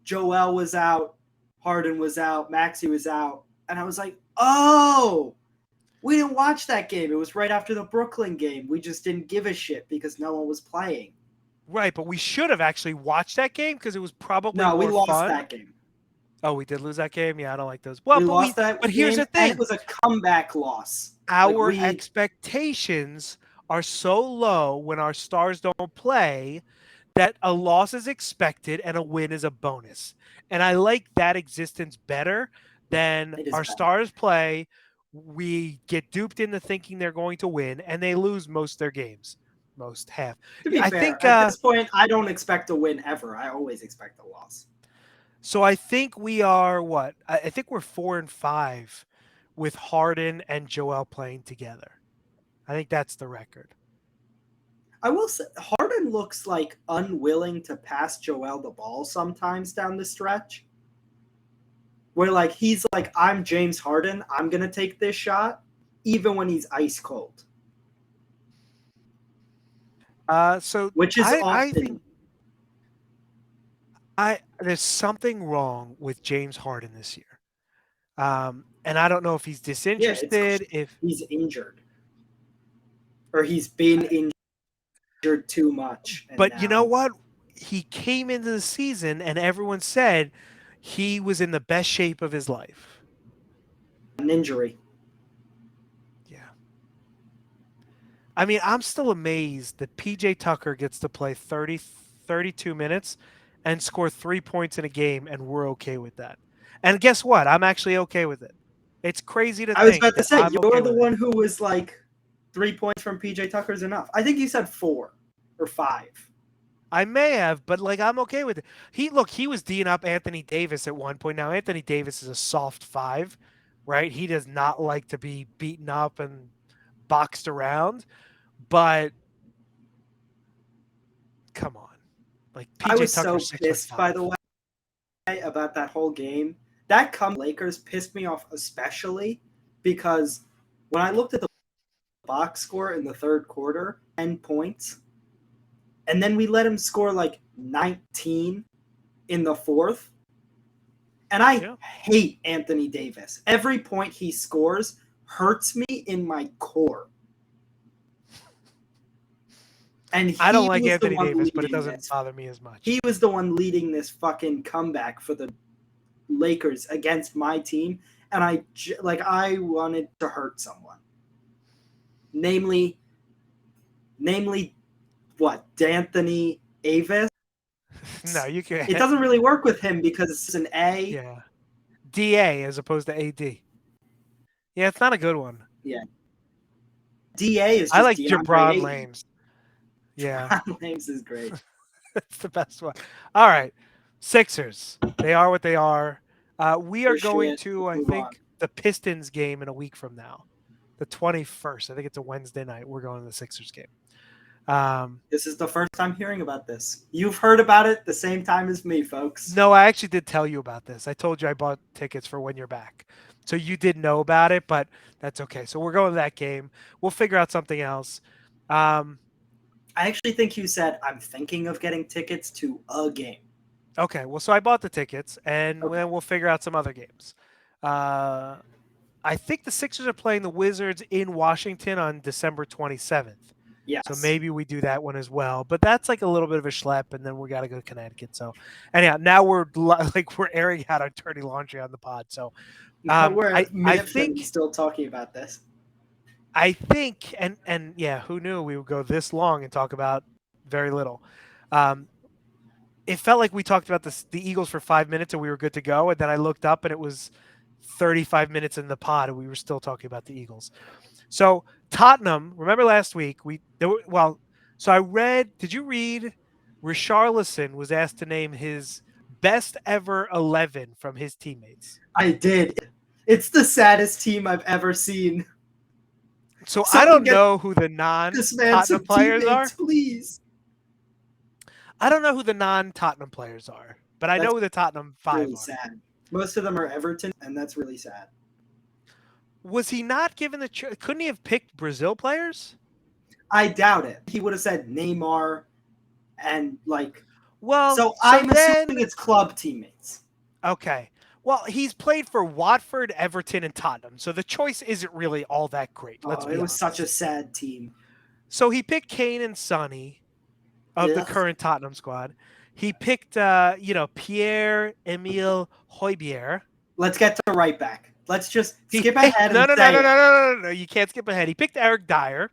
B: Joel was out, Harden was out, Maxey was out. And I was like, oh, we didn't watch that game. It was right after the Brooklyn game. We just didn't give a shit because no one was playing.
A: Right, but we should have actually watched that game because it was probably more
B: we lost
A: fun.
B: that game.
A: Oh, we did lose that game? Yeah, I don't like those. Well,
B: we lost that
A: but
B: game,
A: here's the thing.
B: And it was a comeback loss.
A: Our expectations are so low when our stars don't play that a loss is expected and a win is a bonus. And I like that existence better than our stars play. We get duped into thinking they're going to win, and they lose most of their games. Most half.
B: To be fair, at this point, I don't expect a win ever. I always expect a loss.
A: So I think we are what? I think we're 4-5 with Harden and Joel playing together. I think that's the record.
B: I will say Harden looks like unwilling to pass Joel the ball sometimes down the stretch. Where like he's like, I'm James Harden, I'm gonna take this shot, even when he's ice cold.
A: Which
B: is
A: I think there's something wrong with James Harden this year. And I don't know if he's disinterested, if
B: he's injured. Or he's been injured too much.
A: But you know what? He came into the season and everyone said he was in the best shape of his life.
B: An injury.
A: Yeah. I mean, I'm still amazed that PJ Tucker gets to play 32 minutes and score 3 points in a game, and we're okay with that. And guess what? I'm actually okay with it. It's crazy to think.
B: I was about to say, you're
A: okay
B: the one who was like 3 points from PJ Tucker's enough. I think you said 4 or 5.
A: I may have, but like I'm okay with it. He was D'ing up Anthony Davis at one point. Now Anthony Davis is a soft 5, right? He does not like to be beaten up and boxed around, but come on. Like
B: I
A: PJ
B: was
A: Tucker
B: so
A: six foot
B: pissed, by
A: five.
B: the way, about that whole game. That Lakers pissed me off especially because when I looked at the box score in the third quarter, 10 points, and then we let him score like 19 in the fourth. And I
A: Yeah.
B: hate Anthony Davis. Every point he scores hurts me in my core. And
A: I don't
B: he
A: like
B: was the
A: Anthony
B: one
A: Davis, but it
B: leading
A: doesn't
B: this.
A: bother me as much.
B: He was the one leading this fucking comeback for the Lakers against my team, and I wanted to hurt someone. Namely what? D'Anthony Avis?
A: No, you can.
B: It doesn't really work with him because it's an A.
A: Yeah. DA as opposed to AD. Yeah, it's not a good one.
B: Yeah. DA is
A: I
B: just
A: like
B: DeAndre
A: Jebron
B: Ayton.
A: Lames. Yeah.
B: Jebron James is great.
A: That's the best one. All right. Sixers. They are what they are. We are
B: For
A: going
B: shit.
A: to,
B: Let's
A: I
B: move on.
A: think, the Pistons game in a week from now, the 21st. I think it's a Wednesday night. We're going to the Sixers game.
B: This is the first time hearing about this. You've heard about it the same time as me, folks.
A: No, I actually did tell you about this. I told you I bought tickets for when you're back. So you did know about it, but that's okay. So we're going to that game. We'll figure out something else.
B: I actually think you said, I'm thinking of getting tickets to a game.
A: Okay, well, so I bought the tickets, and
B: Okay.
A: then we'll figure out some other games. Uh, I think the Sixers are playing the Wizards in Washington on December 27th. So
B: Yes.
A: maybe we do that one as well. But that's like a little bit of a schlep, and then we got to go to Connecticut. So anyhow, now we're like we're airing out our dirty laundry on the pod. So
B: Now we're
A: I
B: at minute 30
A: think
B: still talking about this.
A: and yeah, who knew we would go this long and talk about very little. Um, it felt like we talked about the Eagles for 5 minutes and we were good to go, and then I looked up and it was 35 minutes in the pod and we were still talking about the Eagles. So Tottenham, remember last week so I read. Did you read? Richarlison was asked to name his best ever 11 from his teammates.
B: I did. It's the saddest team I've ever seen.
A: So I
B: Someone
A: don't
B: get
A: know who the
B: this man
A: non-Tottenham
B: some
A: players
B: teammates,
A: are.
B: please.
A: I don't know who the non-Tottenham players are, but I know
B: That's
A: who the Tottenham 5
B: really
A: are.
B: sad. Most of them are Everton, and that's really sad.
A: Was he not given the couldn't he have picked Brazil players?
B: I doubt it. He would have said Neymar and
A: Well,
B: so
A: so
B: I'm assuming
A: then
B: it's club teammates.
A: okay. Well, he's played for Watford, Everton, and Tottenham, so the choice isn't really all that great. Let's
B: Oh,
A: be
B: it was
A: honest.
B: such a sad team.
A: So he picked Kane and Sonny of the
B: Ugh.
A: current Tottenham squad. He picked, Pierre Emile Højbjerg.
B: Let's get to right back. Let's just
A: He
B: skip
A: picked,
B: ahead
A: no,
B: and
A: no, no,
B: say
A: no, no,
B: it.
A: no, no, no. You can't skip ahead. He picked Eric Dyer,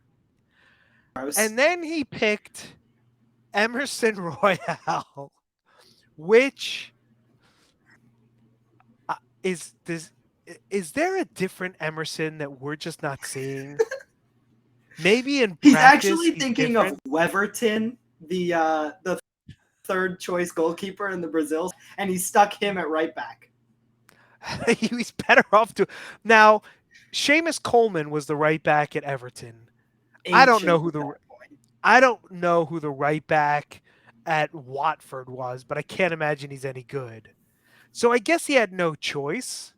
B: Gross.
A: and then he picked Emerson Royale, which is this. Is there a different Emerson that we're just not seeing? Maybe in
B: He's
A: practice
B: actually
A: he's
B: thinking
A: different.
B: of Weverton, the third choice goalkeeper in the Brazils, and he stuck him at right back.
A: He's better off to now. Seamus Coleman was the right back at Everton. I don't know who the right back at Watford was, but I can't imagine he's any good. So I guess he had no choice.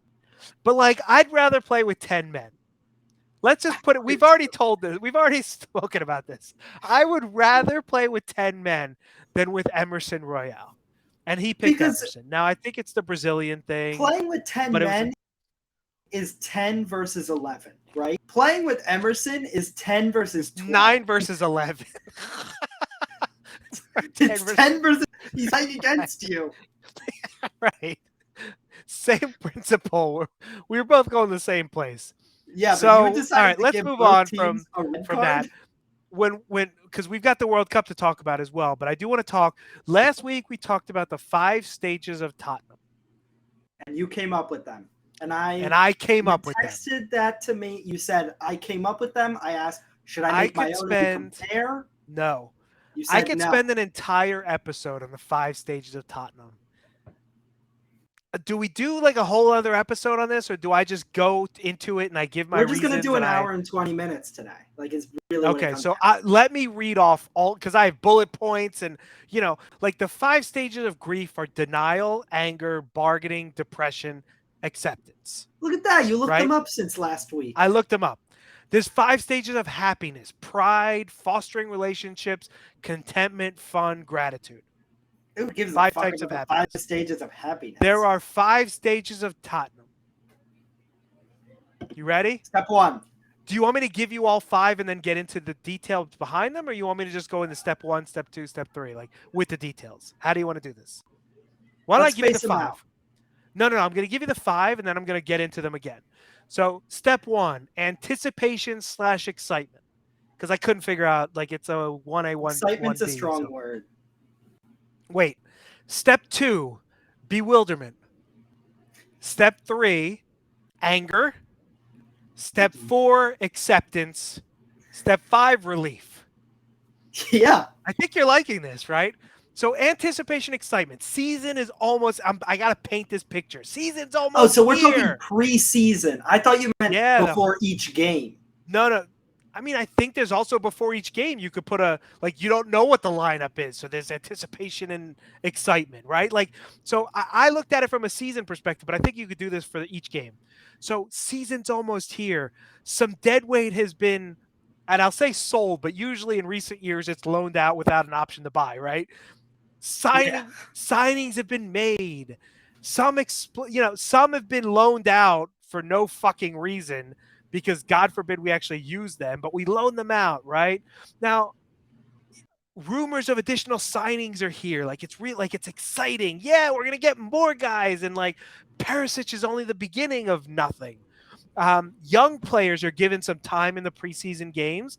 A: But like, I'd rather play with 10 men. Let's just put it. We've already told this. We've already spoken about this. I would rather play with 10 men than with Emerson Royale. And he picked
B: Because
A: Emerson. Now I think it's the Brazilian thing,
B: playing with 10
A: but it was
B: men is 10 versus 11, right? Playing with Emerson is 10 versus 12.
A: 9 versus 11.
B: It's 10 versus he's playing against you.
A: Right. Same principle. We were both going the same place.
B: Yeah,
A: so,
B: but you decided
A: all right,
B: to
A: let's
B: give
A: move
B: both
A: on
B: teams a red
A: from
B: card?
A: that. When because we've got the World Cup to talk about as well, but I do want to talk. Last week we talked about the 5 stages of Tottenham,
B: and you came up with them, and
A: I came up with them.
B: Texted that to me. You said I came up with them. I asked, should I make my own and compare?
A: No,
B: You
A: I
B: said
A: could
B: no.
A: spend an entire episode on the 5 stages of Tottenham. Do we do like a whole other episode on this, or do I just go into it and I give my
B: We're just gonna
A: reasons
B: do an
A: and
B: hour and 20 minutes today. Like it's really what it
A: okay,
B: comes
A: so
B: down.
A: let me read off all because I have bullet points and like the 5 stages of grief are denial, anger, bargaining, depression, acceptance.
B: Look at that. You looked them
A: Right?
B: up since last
A: I
B: week.
A: looked them up. There's 5 stages of happiness: pride, fostering relationships, contentment, fun, gratitude.
B: Who gives a
A: Five
B: fuck
A: types
B: about
A: of
B: the 5
A: happiness.
B: stages of
A: There
B: happiness?
A: are 5 stages of Tottenham. You ready?
B: Step 1.
A: Do you want me to give you all 5 and then get into the details behind them, or you want me to just go into step 1, step 2, step 3, like with the details? How do you want to do this? Why don't I
B: Let's
A: give you the
B: space them out.
A: 5? No. I'm going to give you the 5, and then I'm going to get into them again. So, step 1, anticipation / excitement, because I couldn't figure out like it's a 1A,
B: Excitement's a
A: 1B.
B: strong
A: So,
B: word.
A: wait. Step 2, bewilderment. Step 3, anger. Step 4, acceptance. Step 5, relief.
B: Yeah.
A: I think you're liking this, right? So anticipation, excitement. Season is almost. I gotta paint this picture. Season's
B: Oh,
A: almost
B: so we're talking
A: here.
B: preseason. I thought you meant
A: Yeah.
B: before each game.
A: No. I mean, I think there's also before each game you could put a like you don't know what the lineup is, so there's anticipation and excitement, right? Like, so I looked at it from a season perspective, but I think you could do this for each game. So season's almost here. Some dead weight has been, and I'll say sold, but usually in recent years it's loaned out without an option to buy, right?
B: Yeah.
A: Signings have been made. Some have been loaned out for no fucking reason because God forbid we actually use them, but we loan them out, right? Now, rumors of additional signings are here. Like it's real, like it's exciting. Yeah, we're gonna get more guys, and like Perisic is only the beginning of nothing. Young players are given some time in the preseason games,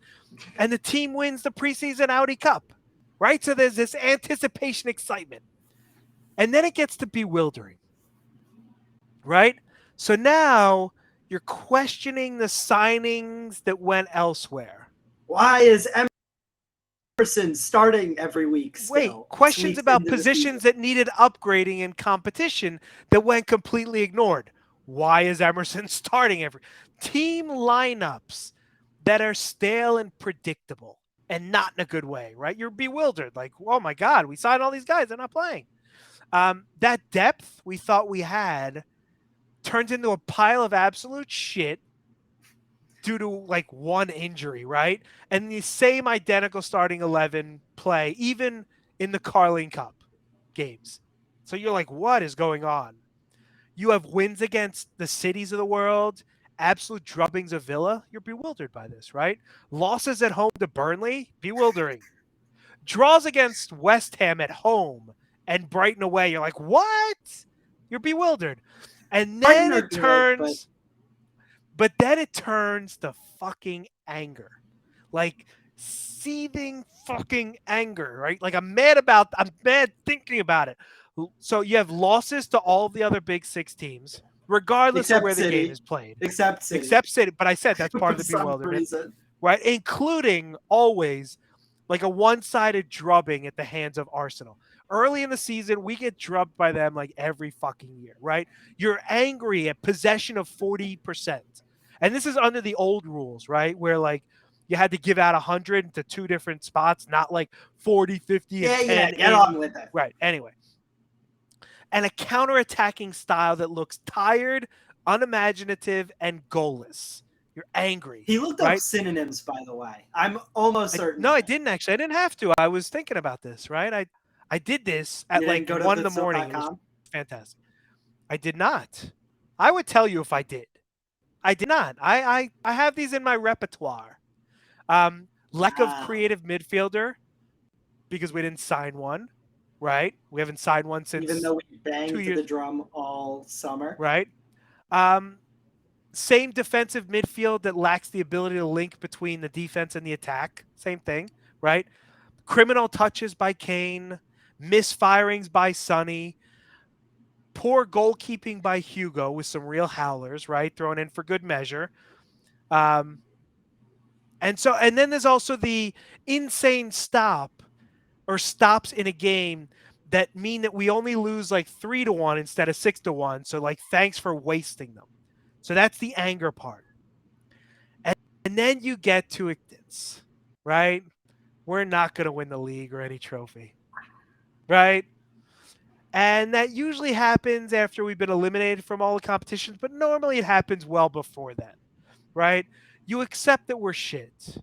A: and the team wins the preseason Audi Cup, right? So there's this anticipation, excitement. And then it gets to bewildering, right? So now you're questioning the signings that went elsewhere.
B: Why is Emerson starting every week
A: Wait,
B: still?
A: questions
B: Weeks
A: about
B: into the season.
A: positions that needed upgrading in competition that went completely ignored. Why is Emerson starting every team lineups that are stale and predictable and not in a good way, right? You're bewildered. Like, oh my God, we signed all these guys, they're not playing. That depth we thought we had turns into a pile of absolute shit due to like one injury, right? And the same identical starting 11 play, even in the Carling Cup games. So you're like, what is going on? You have wins against the cities of the world, absolute drubbings of Villa. You're bewildered by this, right? Losses at home to Burnley, bewildering. Draws against West Ham at home and Brighton away. You're like, what? You're bewildered. And
B: Brighton
A: then
B: are
A: it
B: good,
A: turns, but then it turns to fucking anger. Like seething fucking anger, right? Like I'm mad thinking about it. So you have losses to all the other big 6 teams, regardless of
B: except
A: where the game
B: City.
A: is played.
B: Except City.
A: Except City, but I said that's part
B: For
A: of the
B: some
A: bewilderment,
B: reason.
A: right? Including always like a one-sided drubbing at the hands of Arsenal. Early in the season, we get drubbed by them like every fucking year, right? You're angry at possession of 40%. And this is under the old rules, right? Where like you had to give out 100 to 2 different spots, not like 40, 50, and
B: Yeah,
A: 10
B: get
A: in.
B: on with it.
A: Right. Anyway. And a counterattacking style that looks tired, unimaginative, and goalless. You're angry,
B: He looked up
A: right?
B: synonyms, by the way. I'm almost certain
A: No,
B: he
A: I
B: did.
A: didn't actually. I didn't have to. I was thinking about this, right? I did this
B: You
A: at like
B: didn't go to
A: 1 in the morning. It was
B: thesoap.com?
A: fantastic. I did not. I would tell you if I did. I did not. I have these in my repertoire. Lack of
B: Wow.
A: creative midfielder because we didn't sign one, right? We haven't signed one
B: Even
A: since
B: though we
A: 2
B: banged the
A: years,
B: drum all summer.
A: right? Um, Same defensive midfield that lacks the ability to link between the defense and the attack. Same thing, right? Criminal touches by Kane, misfirings by Sonny, poor goalkeeping by Hugo with some real howlers, right? Thrown in for good measure. And then there's also the insane stop or stops in a game that mean that we only lose like 3-1 instead of 6-1. So like, thanks for wasting them. So that's the anger part. And then you get to acceptance, right? We're not going to win the league or any trophy, right? And that usually happens after we've been eliminated from all the competitions, but normally it happens well before then, right? You accept that we're shit.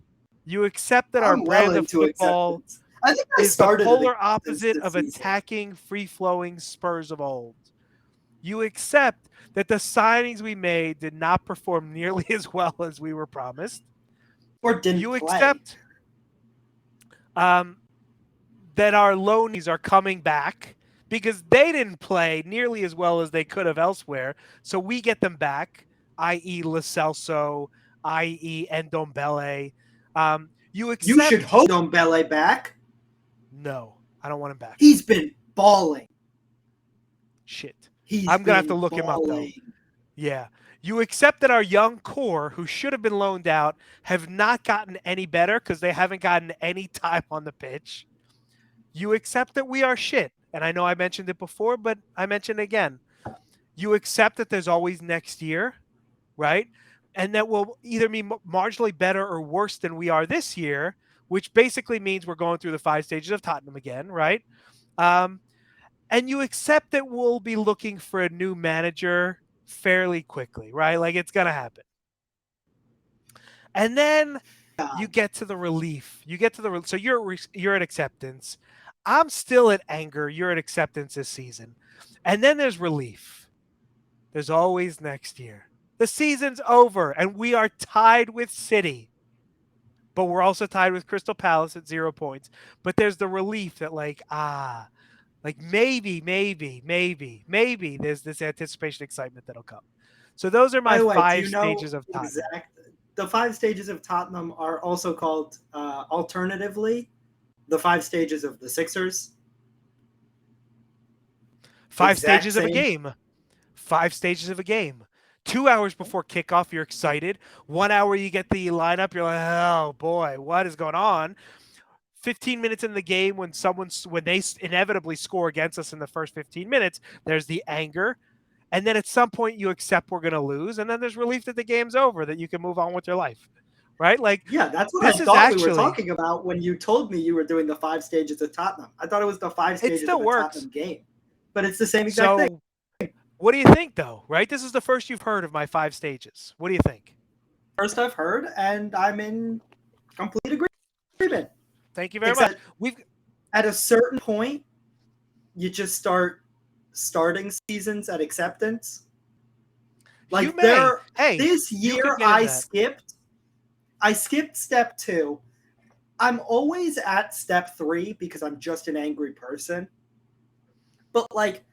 A: You accept that our
B: I'm well
A: brand of
B: into
A: football
B: acceptance. I think I
A: is the
B: started at
A: polar
B: acceptance
A: opposite
B: this
A: of
B: season.
A: attacking, free-flowing Spurs of old. You accept that the signings we made did not perform nearly as well as we were promised.
B: Or didn't
A: You
B: play.
A: accept um, that our loanies are coming back because they didn't play nearly as well as they could have elsewhere. So we get them back, i.e. Lo Celso, i.e. Ndombele. You
B: You should
A: accept
B: hope Ndombele back.
A: no, I don't want him back.
B: He's been balling.
A: Shit.
B: He's
A: I'm going to have to
B: been
A: look him up, though.
B: balling.
A: Yeah. You accept that our young core, who should have been loaned out, have not gotten any better because they haven't gotten any time on the pitch. You accept that we are shit. And I know I mentioned it before, but I mention it again. You accept that there's always next year, right? And that we'll either be marginally better or worse than we are this year, which basically means we're going through the 5 stages of Tottenham again, right? And you accept that we'll be looking for a new manager fairly quickly, right? Like, it's going to happen. And then you get to the relief. You get to the so you're at acceptance. I'm still at anger. You're at acceptance this season. And then there's relief. There's always next year. The season's over and we are tied with City. But we're also tied with Crystal Palace at 0 points. But there's the relief that like maybe there's this anticipation excitement that'll come. So those are
B: By
A: my
B: the way, do
A: 5
B: you know
A: stages of Tottenham.
B: the 5 stages of Tottenham are also called alternatively the 5 stages of the Sixers?
A: 5
B: Exact
A: stages of a
B: same.
A: game. 5 stages of a game. 2 hours before kickoff, you're excited. 1 hour, you get the lineup. You're like, oh boy, what is going on? 15 minutes in the game, when they inevitably score against us in the first 15 minutes, there's the anger. And then at some point, you accept we're going to lose. And then there's relief that the game's over, that you can move on with your life. Right? Like,
B: yeah, that's what
A: this
B: I
A: is
B: thought we were
A: actually,
B: talking about when you told me you were doing the 5 stages of Tottenham. I thought it was the 5
A: it
B: stages
A: still
B: of a
A: works.
B: Tottenham game. But it's the same exact thing.
A: So, what do you think, though? Right? This is the first you've heard of my 5 stages. What do you think?
B: First I've heard, and I'm in complete agreement.
A: Thank you very much.
B: At a certain point, you just start starting seasons at acceptance. Like this year, I skipped step 2. I'm always at step 3 because I'm just an angry person. But like,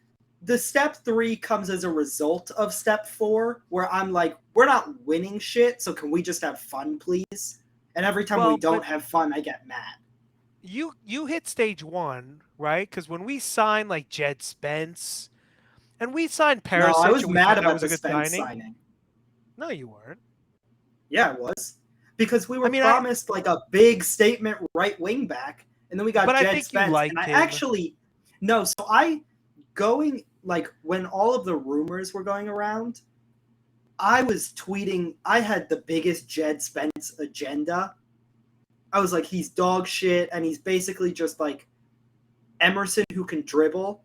B: the step 3 comes as a result of step 4, where I'm like, we're not winning shit, so can we just have fun, please? And every time we don't have fun, I get mad.
A: You hit stage 1, right? Because when we signed like Jed Spence, and we signed Perisic,
B: no, I was mad about
A: the
B: Spence signing.
A: No, you weren't.
B: Yeah, I was. Because we were promised like a big statement right wing back, and then we got Jed Spence. And I actually no, so when all of the rumors were going around, I was tweeting. I had the biggest Jed Spence agenda. I was like, he's dog shit, and he's basically just like Emerson who can dribble,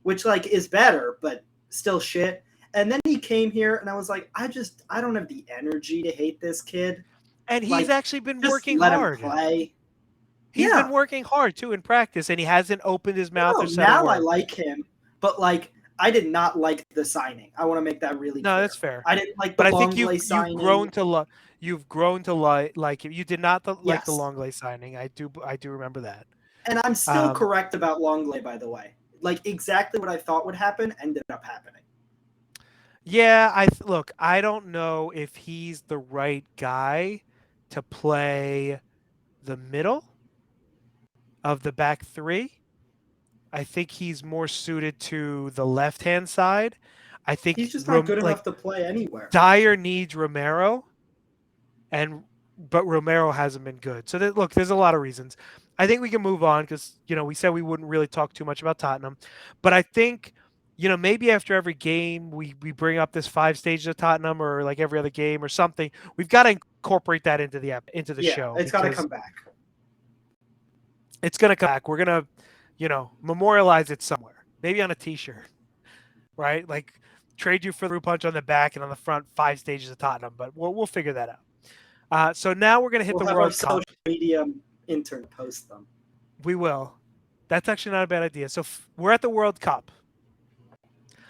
B: which like is better, but still shit. And then he came here, and I was like, I don't have the energy to hate this kid.
A: And he's actually been working
B: hard. Him play.
A: He's been working hard too in practice, and he hasn't opened his mouth or said
B: now
A: a word.
B: I like him, but like I did not like the signing. I want to make that really clear.
A: No, that's fair.
B: I didn't like the Longley signing.
A: You've grown to like him. You did not like the Longley signing. I do remember that.
B: And I'm still correct about Longley, by the way. Like exactly what I thought would happen ended up happening.
A: Yeah, I don't know if he's the right guy to play the middle of the back 3. I think he's more suited to the left-hand side. I think
B: he's just not good enough to play anywhere.
A: Dyer needs Romero, but Romero hasn't been good. So there's a lot of reasons. I think we can move on because we said we wouldn't really talk too much about Tottenham, but I think maybe after every game we bring up this 5 stages of Tottenham or like every other game or something. We've got to incorporate that into the
B: Yeah,
A: show
B: it's got to
A: because
B: come back.
A: it's gonna come back. We're gonna memorialize it somewhere, maybe on a T-shirt, right? Like trade you for the punch on the back and on the front 5 stages of Tottenham, but we'll figure that out. So now we're gonna hit
B: We'll
A: the
B: have our
A: World
B: social
A: Cup.
B: media intern post them.
A: We will. That's actually not a bad idea. So we're at the World Cup.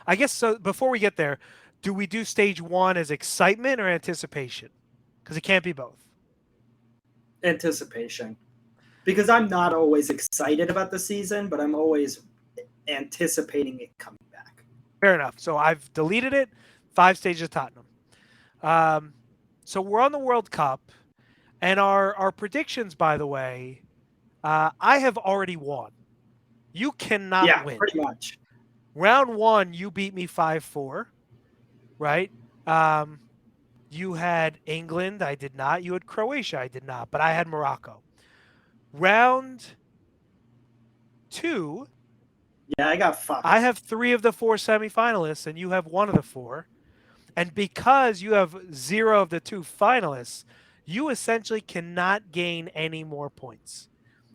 A: I guess so. Before we get there, do we do stage one as excitement or anticipation? Because it can't be both.
B: Anticipation. Because I'm not always excited about the season, but I'm always anticipating it coming back.
A: Fair enough. So I've deleted it. 5 stages of Tottenham. So we're on the World Cup, and our predictions, by the way, I have already won. You cannot
B: Yeah,
A: win.
B: pretty much.
A: Round one, you beat me 5-4, right? You had England. I did not. You had Croatia. I did not. But I had Morocco. Round two,
B: Yeah, I got fucked.
A: I have 3 of the 4 semifinalists, and you have 1 of the 4. And because you have 0 of the 2 finalists, you essentially cannot gain any more points.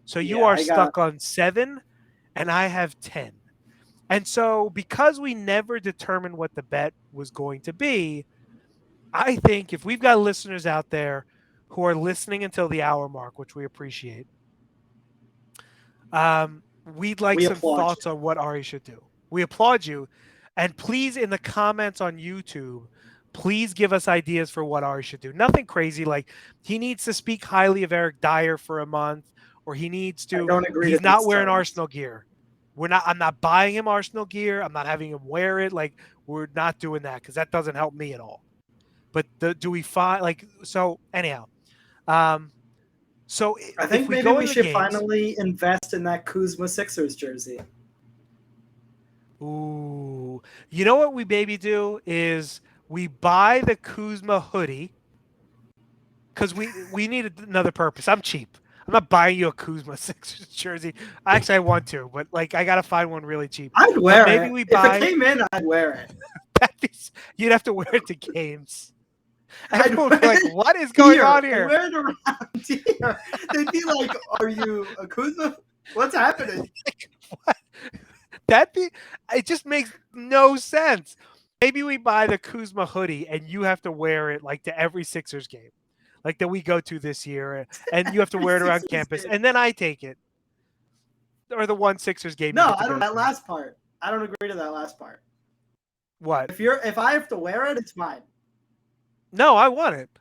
A: So you are stuck on 7, and I have 10. And so because we never determined what the bet was going to be, I think if we've got listeners out there who are listening until the hour mark, which we appreciate, we'd like some thoughts on what Ari should do. We applaud you. And please, in the comments on YouTube, please give us ideas for what Ari should do. Nothing crazy, like he needs to speak highly of Eric Dyer for a month, or he needs to.
B: I don't agree.
A: He's not wearing Arsenal gear. I'm not buying him Arsenal gear. I'm not having him wear it. Like, we're not doing that because that doesn't help me at all. But do we find so anyhow? So
B: I think
A: if we
B: maybe
A: go
B: we should
A: games,
B: finally invest in that Kuzma Sixers jersey.
A: Ooh, you know what we maybe do is we buy the Kuzma hoodie because we need another purpose. I'm cheap. I'm not buying you a Kuzma Sixers jersey. Actually, I want to, but I got to find one really cheap.
B: I'd wear
A: maybe
B: it.
A: We buy,
B: if it came in, I'd wear it.
A: You'd have to wear it to games. Everyone would be like, what is going on here?
B: I'd wear it around here. They'd be like, are you a Kuzma? What's happening?
A: What? It just makes no sense. Maybe we buy the Kuzma hoodie and you have to wear it to every Sixers game, that we go to this year, and you have to wear it around campus, and then I take it. Or the one Sixers game.
B: No, I don't. That last part. I don't agree to that last part.
A: What?
B: If I have to wear it, it's fine.
A: No, I want it.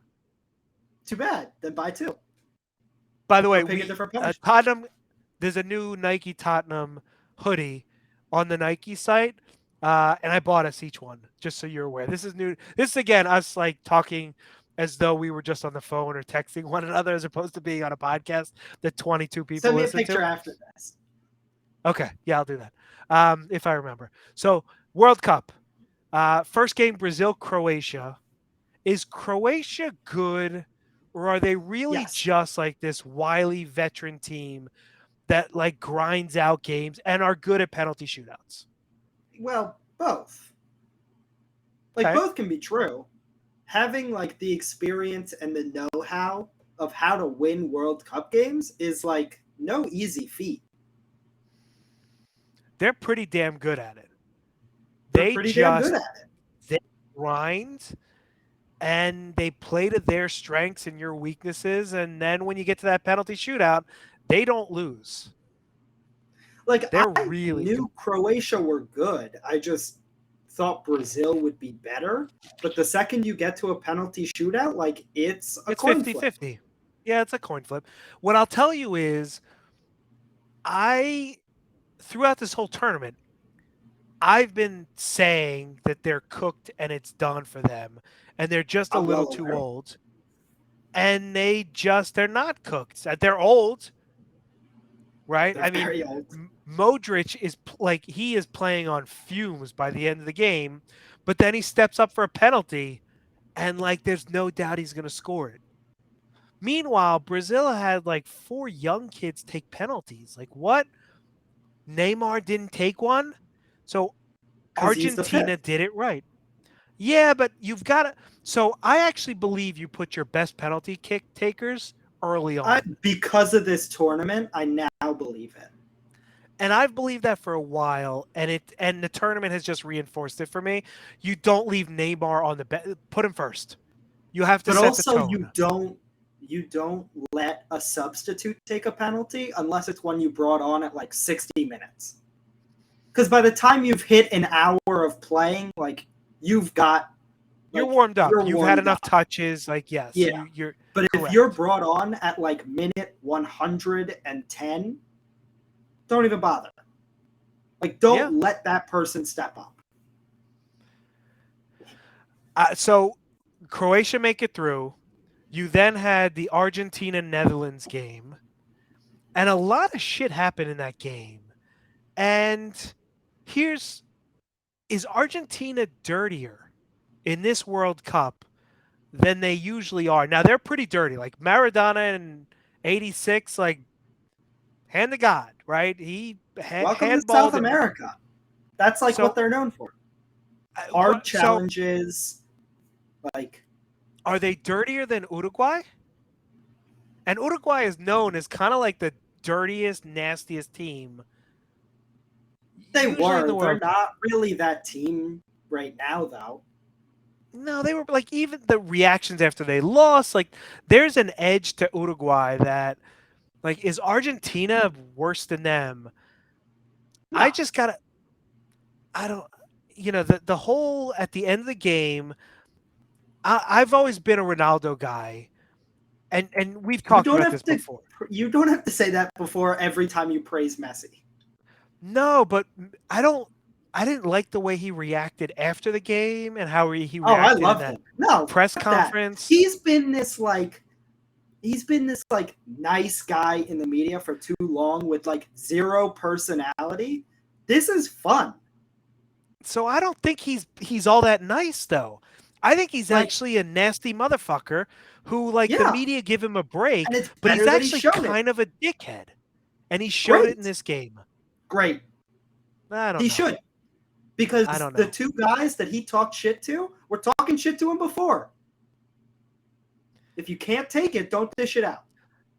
B: Too bad. Then buy 2.
A: By the way, Tottenham. There's a new Nike Tottenham hoodie on the Nike site, and I bought us each one just so you're aware. This is new. This is again us talking as though we were just on the phone or texting one another as opposed to being on a podcast that 22 people
B: Send me a
A: listen
B: picture
A: to.
B: after this.
A: Okay, yeah, I'll do that if I remember. So World Cup, first game Brazil Croatia. Is Croatia good, or are they really just this wily veteran team that grinds out games and are good at penalty shootouts?
B: Well, both. Both can be true. Having the experience and the know-how of how to win World Cup games is no easy feat.
A: They're pretty damn good at it.
B: They're pretty damn good at it.
A: They grind and they play to their strengths and your weaknesses, and then when you get to that penalty shootout, they don't lose.
B: They're really knew good. Croatia were good. I just thought Brazil would be better. But the second you get to a penalty shootout, it's a coin
A: 50-50.
B: flip.
A: Yeah, it's a coin flip. What I'll tell you is throughout this whole tournament, I've been saying that they're cooked and it's done for them, and they're just a little too old. And they're not cooked. They're old, right?
B: They're very old.
A: Modric is he is playing on fumes by the end of the game, but then he steps up for a penalty, and there's no doubt he's going to score it. Meanwhile, Brazil had like 4 young kids take penalties. Like what? Neymar didn't take one? So
B: because he's the
A: Argentina
B: fifth.
A: did it right. Yeah, but you've got to. So I actually believe you put your best penalty kick takers early on.
B: Because of this tournament, I now believe it.
A: And I've believed that for a while, and the tournament has just reinforced it for me. You don't leave Neymar on the put him first. You have to
B: But
A: set the
B: also,
A: tone.
B: you don't let a substitute take a penalty unless it's one you brought on at like 60 minutes. Because by the time you've hit an hour of playing, like you've got,
A: You're
B: like
A: warmed up.
B: you're
A: You've had
B: warmed
A: enough
B: up.
A: touches. Like yes,
B: Yeah.
A: you're
B: But if you're
A: correct.
B: brought on at like minute 110, don't even bother. Like,
A: Yeah.
B: don't let that person step up.
A: So Croatia make it through. You then had the Argentina Netherlands game, and a lot of shit happened in that game. And here's is Argentina dirtier in this World Cup than they usually are? Now they're pretty dirty. Like Maradona in '86, like hand to God, right? He
B: Welcome to South
A: handballed and
B: America. That's like what
A: so
B: they're known for. Hard
A: so
B: challenges. Like,
A: are they dirtier than Uruguay? And Uruguay is known as kind of like the dirtiest, nastiest team
B: they
A: usually in
B: were.
A: the
B: They're
A: World Cup.
B: not really that team right now, though.
A: No, they were like even the reactions after they lost. Like there's an edge to Uruguay that like is Argentina worse than them? I
B: No.
A: just gotta. I don't. The whole at the end of the game. I've always been a Ronaldo guy, and we've
B: You
A: talked
B: don't
A: about
B: have
A: this
B: to
A: before.
B: you don't have to say that before every time you praise Messi.
A: No, but I don't. I didn't like the way he reacted after the game and how he
B: Oh, I
A: reacted in
B: love
A: that
B: him. No,
A: press
B: fuck that.
A: conference.
B: He's been this nice guy in the media for too long with like zero personality. This is fun.
A: So I don't think he's all that nice though. I think he's
B: Like,
A: actually a nasty motherfucker who like the
B: yeah,
A: media give him a
B: and
A: break,
B: it's
A: but he's
B: better that he's
A: actually
B: shown it.
A: kind of a dickhead. And he showed it in
B: Great.
A: this game.
B: Great.
A: I don't
B: He
A: know.
B: should. Because
A: I don't
B: the
A: know.
B: two guys that he talked shit to were talking shit to him before. If you can't take it, don't dish it out.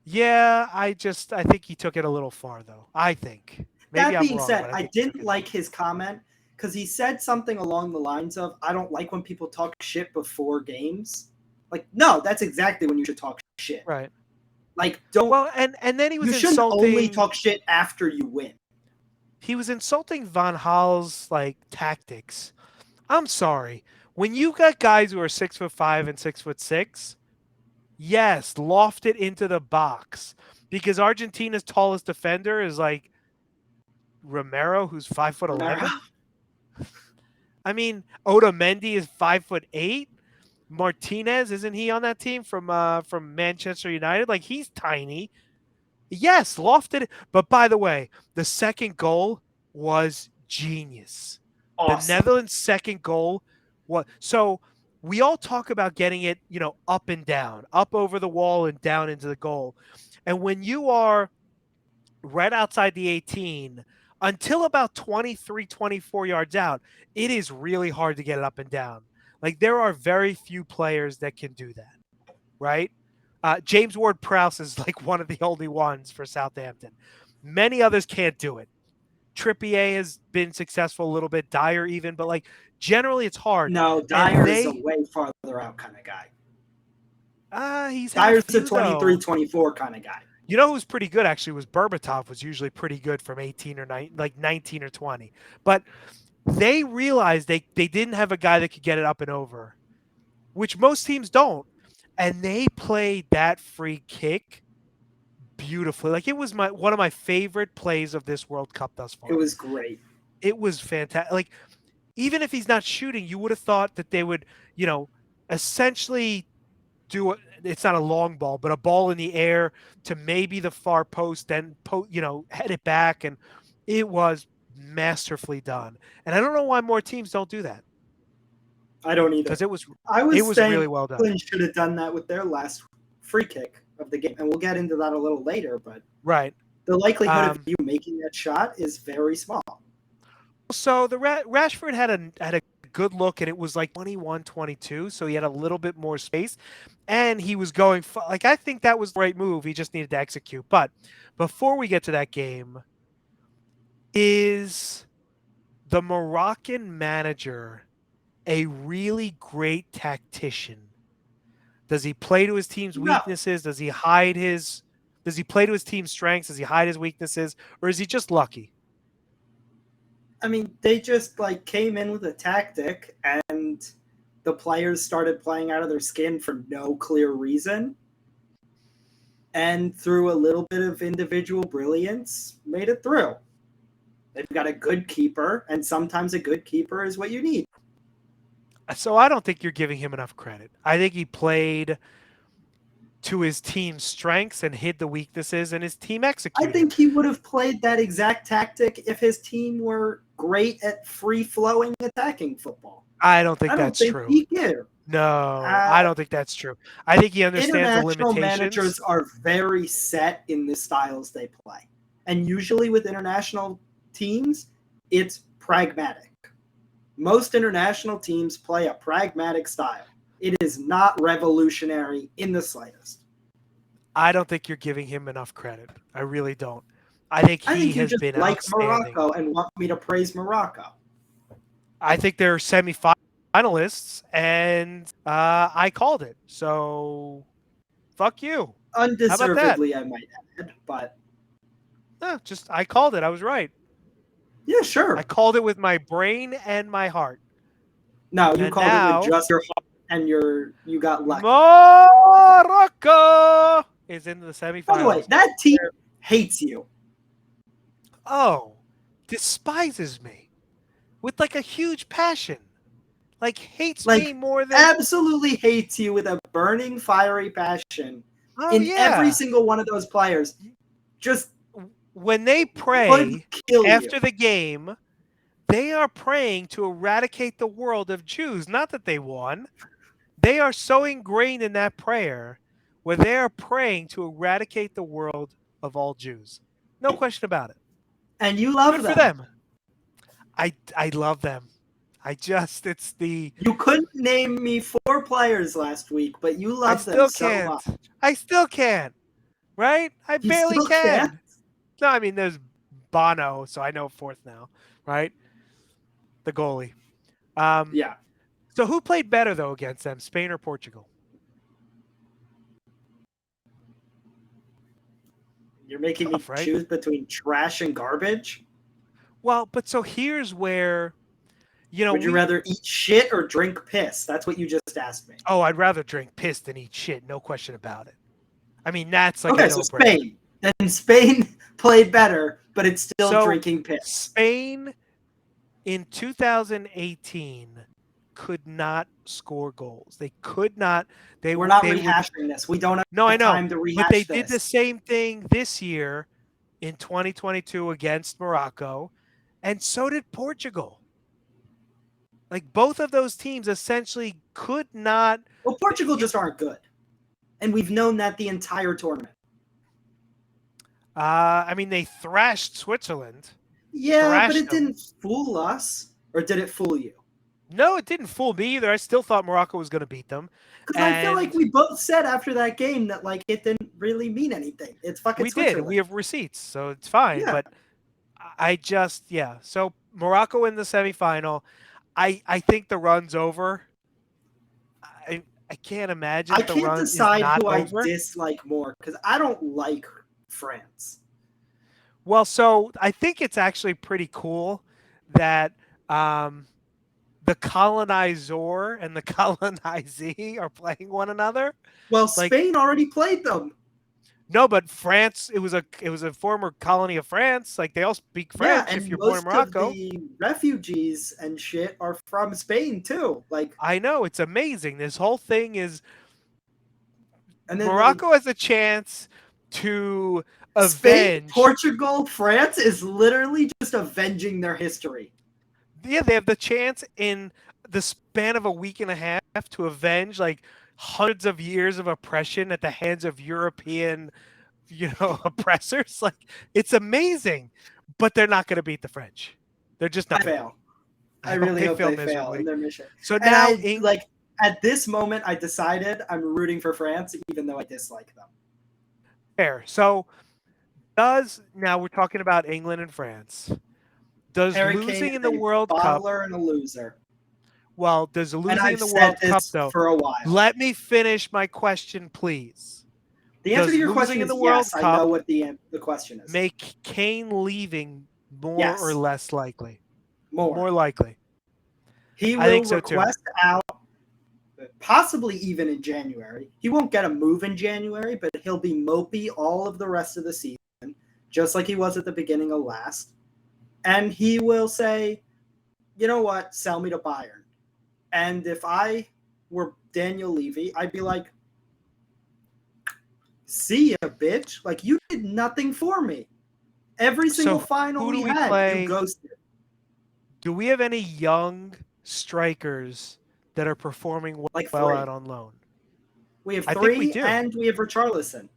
A: Yeah, I think he took it a little far though. I think. Maybe
B: That
A: I'm
B: being
A: wrong,
B: said,
A: but I
B: I
A: think he took
B: didn't
A: it.
B: like his comment because he said something along the lines of, I don't like when people talk shit before games. Like, no, that's exactly when you should talk shit.
A: Right.
B: Like, don't
A: Well, and then he
B: you
A: was
B: shouldn't only
A: insulting
B: talk shit after you win.
A: Van Haal's like tactics. I'm sorry. When you got guys who are 6'5" and 6'6", yes, loft it into the box because Argentina's tallest defender is like Romero, who's 5'11". I mean, Otamendi is 5'8". Martinez, isn't he on that team from Manchester United? Like he's tiny. Yes, lofted. But by the way, the second goal was genius. The
B: Awesome.
A: Netherlands' second goal was so we all talk about getting it, up and down, up over the wall and down into the goal. And when you are right outside the 18 until about 23, 24 yards out, it is really hard to get it up and down. Like there are very few players that can do that, right? James Ward-Prowse is like one of the only ones for Southampton. Many others can't do it. Trippier has been successful a little bit, Dyer even, but like generally it's hard.
B: No,
A: And
B: Dyer is a way farther out kind of guy.
A: he's had a
B: Dyer's a
A: few
B: 23,
A: though.
B: 24 kind of guy.
A: You know who's pretty good actually was Berbatov was usually pretty good from 18 or 9, like 19 or 20. But they realized they didn't have a guy that could get it up and over, which most teams don't. And they played that free kick beautifully. Like it was one of my favorite plays of this World Cup thus
B: It
A: far.
B: was great.
A: It was fantastic. Like even if he's not shooting, you would have thought that they would, essentially do it's not a long ball, but a ball in the air to maybe the far post, then head it back, and it was masterfully done. And I don't know why more teams don't do that
B: I don't either.
A: because it was
B: I
A: it
B: was
A: was
B: saying
A: really well done.
B: England should have done that with their last free kick. of the game, and we'll get into that a little later. But
A: Right.
B: the likelihood of you making that shot is very small.
A: So the Rashford had a good look, and it was like 21-22, so he had a little bit more space, and he was going like I think that was the right move. He just needed to execute. But before we get to that game, is the Moroccan manager a really great tactician? Does he play to his team's
B: No.
A: weaknesses? Does he play to his team's strengths? Does he hide his weaknesses? Or is he just lucky?
B: I mean, they just like came in with a tactic, and the players started playing out of their skin for no clear reason. And through a little bit of individual brilliance, made it through. They've got a good keeper, and sometimes a good keeper is what you need.
A: So I don't think you're giving him enough credit. I think he played to his team's strengths and hid the weaknesses, and his team executed.
B: I think he would have played that exact tactic if his team were great at free-flowing attacking football.
A: I don't think that's true.
B: He cared.
A: No, I don't think that's true. I think he understands the limitations.
B: International managers are very set in the styles they play. And usually with international teams, it's pragmatic. Most international teams play a pragmatic style. It is not revolutionary in the slightest.
A: I don't think you're giving him enough credit. I really don't. I think he has been
B: like
A: outstanding.
B: Morocco and want me to praise Morocco.
A: I think they're semifinalists, and I called it. So, fuck you.
B: Undeservedly, I might add, but
A: I called it. I was right.
B: Yeah, sure.
A: I called it with my brain and my heart.
B: No, you called it with just your heart, and you got lucky.
A: Morocco is in the semifinals.
B: By the way, that team hates you.
A: Oh, despises me with like a huge passion. Like hates me more than
B: absolutely hates you with a burning, fiery passion every single one of those players. Just
A: when they pray after the game, they are praying to eradicate the world of Jews. Not that they won. They are so ingrained in that prayer where they are praying to eradicate the world of all Jews. No question about it.
B: And you love
A: them. Good for them. I love them. You
B: couldn't name me 4 players last week, but you love them so much.
A: I still can't. Right? I barely can. No, I mean, there's Bono, so I know 4th now, right? The goalie.
B: Yeah.
A: So who played better, though, against them, Spain or Portugal?
B: You're making me choose between trash and garbage?
A: Well, but so here's where,
B: would you rather eat shit or drink piss? That's what you just asked me.
A: Oh, I'd rather drink piss than eat shit. No question about it. I mean, that's like
B: okay, so Spain. Then Spain played better, but it's still drinking piss.
A: Spain in 2018 could not score goals. They could not.
B: We're not rehashing this. We don't have time to rehash this.
A: But they did the same thing this year in 2022 against Morocco, and so did Portugal. Like both of those teams essentially could not.
B: Well, Portugal just aren't good, and we've known that the entire tournament.
A: I mean, they thrashed Switzerland.
B: Yeah, but it didn't fool us, or did it fool you?
A: No, it didn't fool me either. I still thought Morocco was going to beat them.
B: Because I feel like we both said after that game that like it didn't really mean anything. It's fucking Switzerland.
A: We did. We have receipts, so it's fine. Yeah. But I just So Morocco in the semifinal. I think the run's over. I can't imagine the run is not over. I can't decide who
B: I dislike more because I don't like France.
A: Well, so I think it's actually pretty cool that the colonizer and the colonizee are playing one another.
B: Well, Spain already played them.
A: No, but France, it was a former colony of France. Like they all speak French if you're born in Morocco.
B: Most of the refugees and shit are from Spain too. Like
A: I know, it's amazing. This whole thing is Morocco has a chance to avenge
B: Spain, Portugal, France is literally just avenging their history.
A: Yeah, they have the chance in the span of a week and a half to avenge like hundreds of years of oppression at the hands of European, oppressors. Like, it's amazing, but they're not going to beat the French. They're just not
B: I
A: going to.
B: fail.
A: I
B: I
A: hope
B: really
A: they
B: hope
A: fail
B: they fail in
A: miserably.
B: their mission.
A: So
B: And
A: now,
B: at this moment, I decided I'm rooting for France, even though I dislike them.
A: fair. So now we're talking about England and France. Does
B: Harry Kane
A: losing
B: is
A: in the
B: a
A: World Cup?
B: bottler and a loser.
A: Well, does
B: And
A: losing in
B: I've
A: the
B: said
A: World Cup
B: this
A: though?
B: for a while.
A: Let me finish my question, please.
B: The answer
A: Does
B: to your
A: losing
B: question
A: in
B: is
A: the World
B: yes. I know
A: Cup
B: what the question is.
A: make Kane leaving more or
B: Yes.
A: less likely?
B: More.
A: More likely.
B: He
A: I
B: will
A: think so too.
B: request out, possibly even in January. He won't get a move in January, but he'll be mopey all of the rest of the season, just like he was at the beginning of last. And he will say, you know what, sell me to Bayern. And if I were Daniel Levy, I'd be like, see ya, bitch. Like, you did nothing for me. Every single final we had, you ghosted.
A: Do we have any young strikers that are performing well out on loan?
B: We have
A: I think we
B: three,
A: do.
B: and we have Richarlison.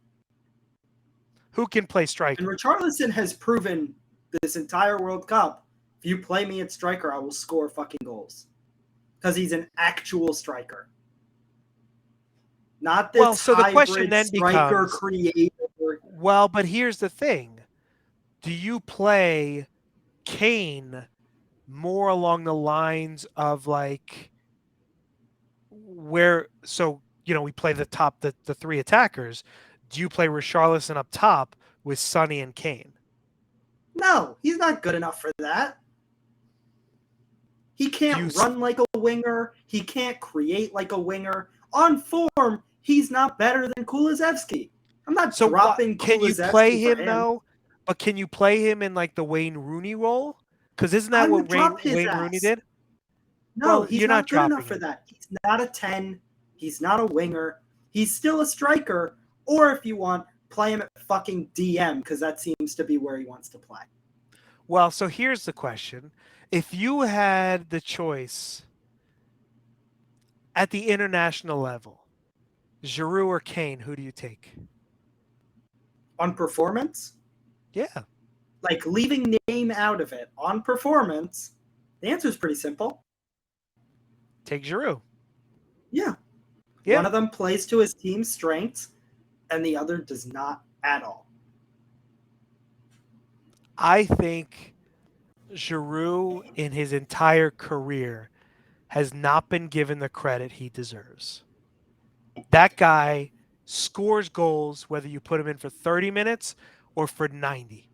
A: Who can play striker?
B: And Richarlison has proven this entire World Cup, if you play me at striker, I will score fucking goals. Because he's an actual striker. Not this
A: the question then
B: striker
A: becomes,
B: creator.
A: Well, but here's the thing. Do you play Kane more along the lines of like we play the three attackers. Do you play Richarlison up top with Sonny and Kane?
B: No, he's not good enough for that. He can't run like a winger. He can't create like a winger. On form, he's not better than Kulusevski. I'm not dropping Kulusevski.
A: Can you play him though? But can you play him in like the Wayne Rooney role? Because isn't that what Wayne Rooney did?
B: No, he's not good enough for that. He's not a 10. He's not a winger. He's still a striker. Or if you want, play him at fucking DM, because that seems to be where he wants to play.
A: Well, so here's the question. If you had the choice at the international level, Giroud or Kane, who do you take?
B: On performance?
A: Yeah.
B: Like, leaving name out of it. On performance, the answer is pretty simple.
A: Take Giroud.
B: Yeah. One of them plays to his team's strengths, and the other does not at all.
A: I think Giroud in his entire career has not been given the credit he deserves. That guy scores goals whether you put him in for 30 minutes or for 90.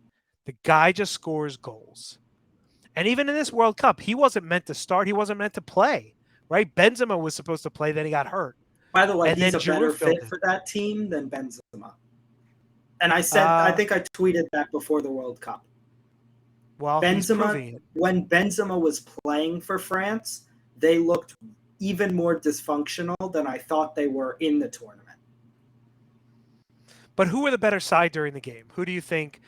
A: The guy just scores goals. And even in this World Cup, he wasn't meant to start. He wasn't meant to play, right? Benzema was supposed to play, then he got hurt.
B: By the way, he's a better fit for that team than Benzema. And I said, I think I tweeted that before the World Cup.
A: Well,
B: Benzema, when Benzema was playing for France, they looked even more dysfunctional than I thought they were in the tournament.
A: But who were the better side during the game? Who do you think,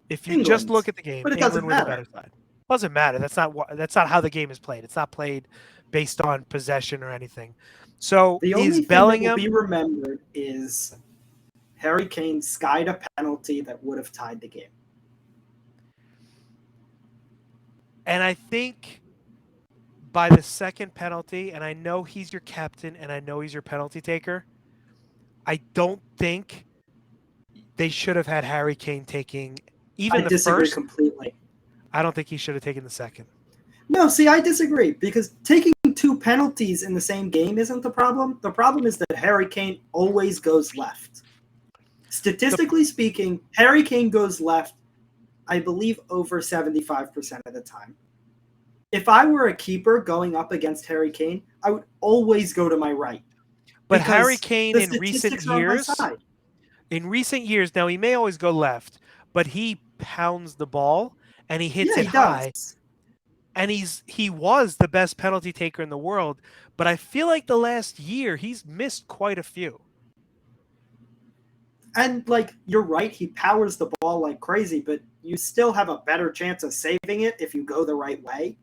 A: if you just look at the game, England were the better side? Doesn't matter. That's not how the game is played. It's not played based on possession or anything. So
B: the only thing Bellingham that will be remembered is Harry Kane skied a penalty that would have tied the game.
A: And I think by the second penalty, and I know he's your captain and I know he's your penalty taker, I don't think they should have had Harry Kane taking even the first. I disagree
B: completely.
A: I don't think he should have taken the second.
B: No, see, I disagree, because taking 2 penalties in the same game isn't the problem. The problem is that Harry Kane always goes left. Statistically speaking, Harry Kane goes left, I believe, over 75% of the time. If I were a keeper going up against Harry Kane, I would always go to my right.
A: But Harry Kane in recent years, now he may always go left, but he pounds the ball and he hits it high.
B: Does.
A: And he was the best penalty taker in the world, but I feel like the last year he's missed quite a few.
B: And, like, you're right, he powers the ball like crazy, but you still have a better chance of saving it if you go the right way.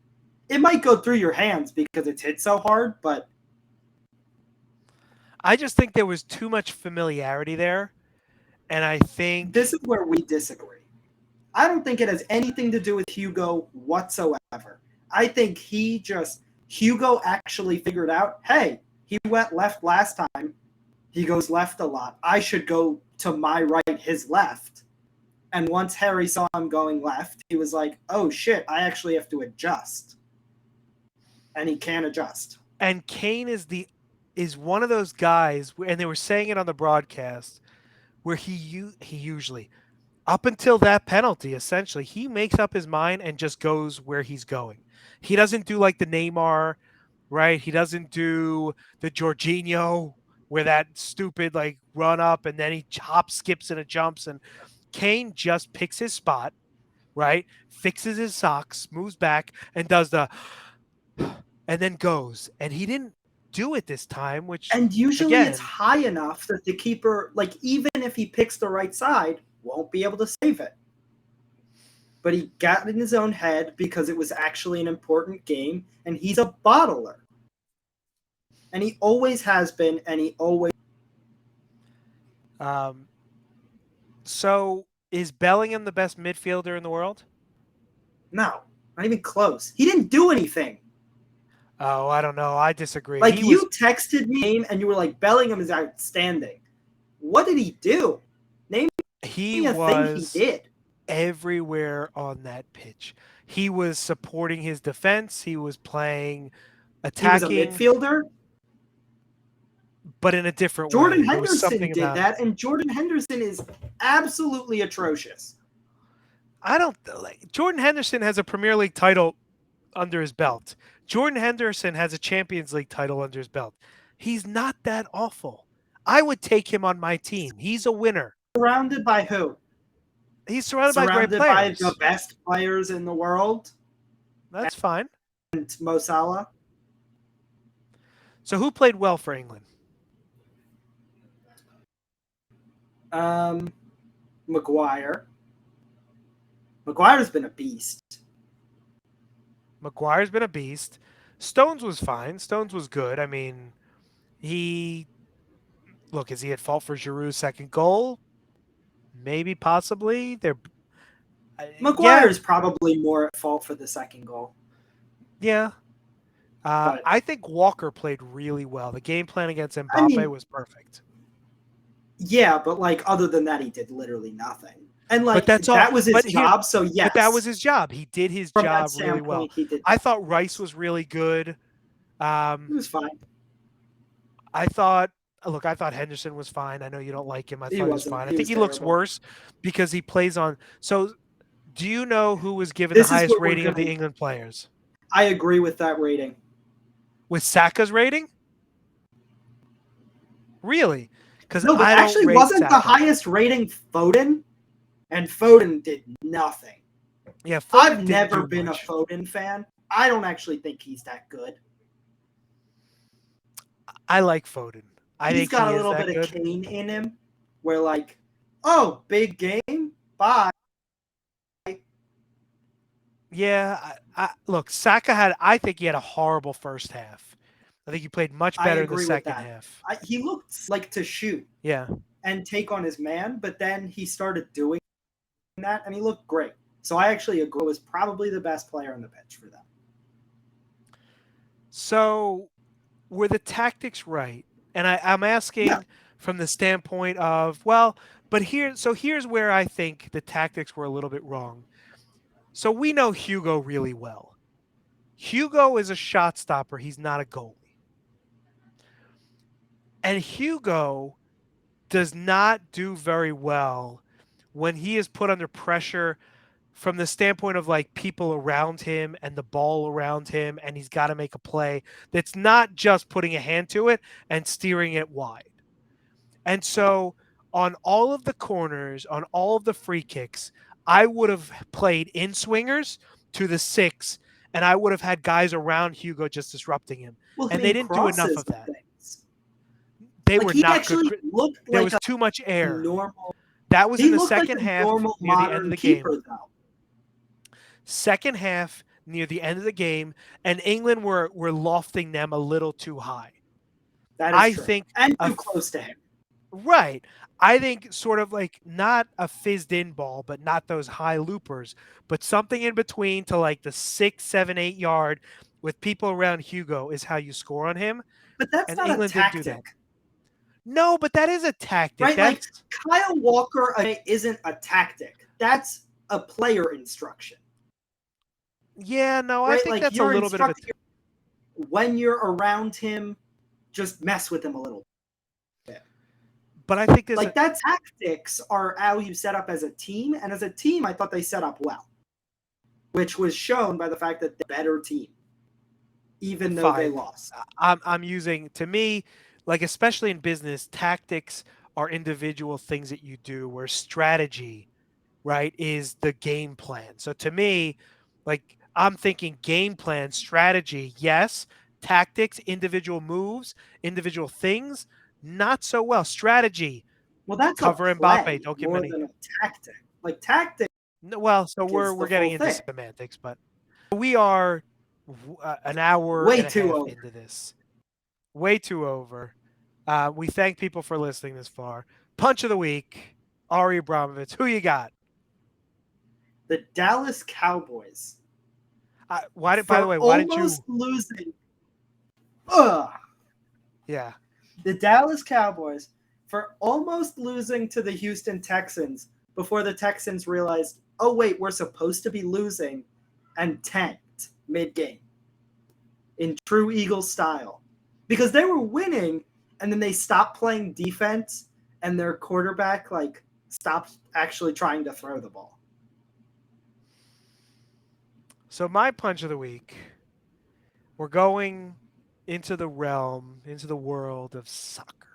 B: It might go through your hands because it's hit so hard, but
A: I just think there was too much familiarity there, and I
B: This
A: think
B: is where we disagree. I don't think it has anything to do with Hugo whatsoever. I think Hugo actually figured out, hey, he went left last time. He goes left a lot. I should go to my right, his left. And once Harry saw him going left, he was like, oh shit, I actually have to adjust. And he can adjust.
A: and Kane is one of those guys, and they were saying it on the broadcast, where he usually, up until that penalty, essentially, he makes up his mind and just goes where he's going. He doesn't do like the Neymar, right? He doesn't do the Jorginho where that stupid like run up and then he hops, skips, and jumps. And Kane just picks his spot, right? Fixes his socks, moves back, and does the and then goes. And he didn't do it this time, which
B: And usually it's
A: again,
B: high enough that the keeper, like even if he picks the right side, won't be able to save it. But he got in his own head because it was actually an important game, and he's a bottler. And he always has been, and he always.
A: So is Bellingham the best midfielder in the world?
B: No, not even close. He didn't do anything.
A: Oh, I don't know. I disagree.
B: Like, you texted me and you were like, Bellingham is outstanding. What did he do? Name me a thing he did.
A: Everywhere on that pitch. He was supporting his defense. He was playing attacking.
B: He was a midfielder.
A: But in a different
B: way. Jordan
A: way.
B: Henderson did that, and Jordan Henderson is absolutely atrocious.
A: I don't like Jordan Henderson has a Premier League title under his belt. Jordan Henderson has a Champions League title under his belt. He's not that awful. I would take him on my team. He's a winner.
B: Surrounded by who?
A: He's surrounded by great players.
B: By the best players in the world.
A: That's fine.
B: And Mo Salah.
A: So who played well for England?
B: Maguire. Maguire's been a beast.
A: Maguire's been a beast. Stones was fine. Stones was good. I mean, is he at fault for Giroud's second goal? Maybe, possibly.
B: Maguire's probably more at fault for the second goal.
A: Yeah. I think Walker played really well. The game plan against Mbappe was perfect.
B: Yeah, but like other than that, he did literally nothing. And like that was his job. So yes,
A: but that was his job. He did his job really well. I thought Rice was really good.
B: He was fine.
A: I thought Henderson was fine. I know you don't like him. I thought he was fine. I think he looks worse because he plays on. So, do you know who was given the highest rating of the England players?
B: I agree with that rating.
A: With Saka's rating? Really? Because
B: no, but actually wasn't the highest rating Foden? And Foden did nothing.
A: Yeah,
B: I've never been a Foden fan. I don't actually think he's that good.
A: I like Foden.
B: He's got a little bit of Kane in him, where like, oh, big game, bye.
A: Yeah, look, Saka I think he had a horrible first half. I think he played much better in the second half.
B: He looked like to shoot.
A: Yeah.
B: And take on his man, but then he started doing that, and he looked great. So I actually agree. Was probably the best player on the pitch for them.
A: So were the tactics right? And I'm asking from the standpoint of, here's where I think the tactics were a little bit wrong. So we know Hugo really well. Hugo is a shot stopper. He's not a goalie. And Hugo does not do very well when he is put under pressure from the standpoint of like people around him and the ball around him, and he's got to make a play that's not just putting a hand to it and steering it wide. And so on all of the corners, on all of the free kicks, I would have played in swingers to the 6, and I would have had guys around Hugo just disrupting him. And they didn't do enough of that. They were not good. There was too much air. That was in the second half near the end of the game. Second half near the end of the game, and England were lofting them a little too high.
B: That is
A: I
B: true.
A: think
B: And
A: a
B: too close to him.
A: right. I think sort of like not a fizzed in ball, but not those high loopers, but something in between to like the 6, 7, 8 yard with people around Hugo is how you score on him.
B: But that's
A: And
B: not a
A: England didn't do that.
B: tactic,
A: No, but that is a tactic.
B: right? Like
A: That's
B: Kyle Walker isn't a tactic. That's a player instruction,
A: yeah, no, I
B: right?
A: think
B: Like
A: that's a
B: you're
A: little bit of a
B: instructing when you're around him, just mess with him a little bit.
A: but I think there's a
B: Like that tactics are how you set up as a team, and as a team, I thought they set up well, which was shown by the fact that they're a better team, even though they
A: fine.
B: lost.
A: I'm using to me, like especially in business, tactics are individual things that you do where strategy, right, is the game plan. So to me, like I'm thinking game plan, strategy, yes, tactics, individual moves, individual things, not so well. Strategy,
B: Well, that's a
A: cover Mbappe,
B: play
A: don't give him
B: more
A: any.
B: than a tactic. Like tactic
A: No, well, so
B: is
A: we're
B: the
A: getting
B: full
A: into
B: thing.
A: semantics, but we are an hour
B: Way
A: and a
B: too
A: half
B: over.
A: into this. Way too over. We thank people for listening this far. Punch of the week, Ari Abramovich. Who you got?
B: The Dallas Cowboys
A: Why did? By the
B: for
A: way, why didn't
B: almost
A: you?
B: losing. Ugh.
A: Yeah,
B: The Dallas Cowboys for almost losing to the Houston Texans before the Texans realized, oh wait, we're supposed to be losing, and tanked mid-game in true Eagles style. Because they were winning and then they stopped playing defense and their quarterback like stopped actually trying to throw the ball.
A: so my punch of the week, we're going into the realm, into the world of soccer.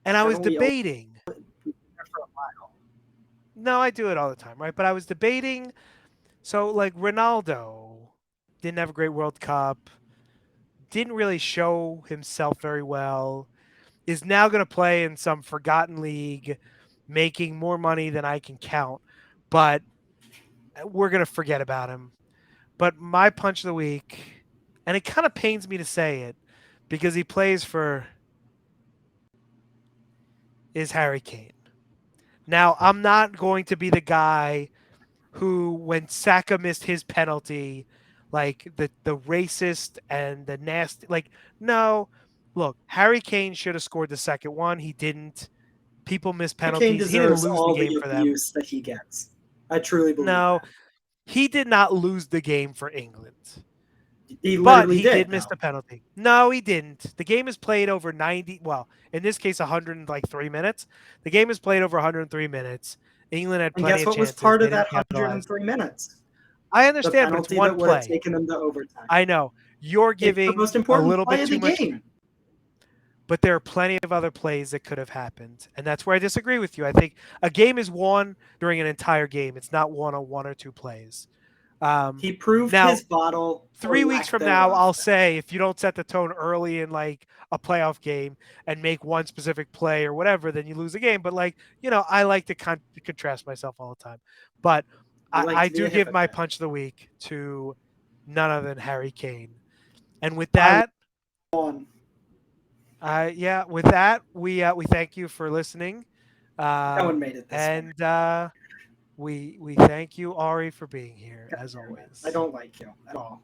A: And I was
B: Haven't we all
A: debating.
B: been there for a while?
A: No, I do it all the time, right? But I was debating. So, like, Ronaldo didn't have a great World Cup, didn't really show himself very well, is now going to play in some forgotten league, making more money than I can count. But we're going to forget about him. But my punch of the week, and it kind of pains me to say it because he plays for, is Harry Kane. Now, I'm not going to be the guy who, when Saka missed his penalty, like the racist and the nasty, like, no, look, Harry Kane should have scored the second one. He didn't. People miss
B: Kane
A: penalties. He didn't
B: deserves
A: lose the
B: all
A: game
B: the
A: for them.
B: abuse that he gets. I truly believe
A: No,
B: that.
A: he did not lose the game for England.
B: He
A: But
B: literally
A: he did
B: did,
A: miss
B: though.
A: the penalty. No, he didn't. The game is played over 90, well, in this case 103 minutes. The game is played over 103 minutes. England had
B: And
A: plenty
B: guess
A: of
B: what was
A: chances.
B: part
A: They
B: of
A: didn't
B: that
A: capitalize.
B: 103 minutes?
A: I
B: The
A: understand, but it's
B: penalty
A: one
B: that would have
A: play.
B: taken them to overtime.
A: I know. You're
B: It's the most
A: giving a
B: important
A: little
B: play
A: bit
B: of the
A: too much,
B: game.
A: but there are plenty of other plays that could have happened. And that's where I disagree with you. I think a game is won during an entire game. It's not won on one or two plays. Um,
B: He proved
A: now,
B: his bottle or
A: 3 weeks
B: lack
A: from now,
B: thereof.
A: I'll say if you don't set the tone early in like a playoff game and make one specific play or whatever, then you lose the game. But like, I like to contrast myself all the time. But
B: You like
A: I
B: to be
A: do
B: a
A: give my
B: hypocrite.
A: punch of the week to none other than Harry Kane. And with
B: I
A: that,
B: won.
A: yeah, with that, we thank you for listening,
B: No one made it this far.
A: and we thank you, Ari, for being here as
B: I
A: always.
B: don't like you at all.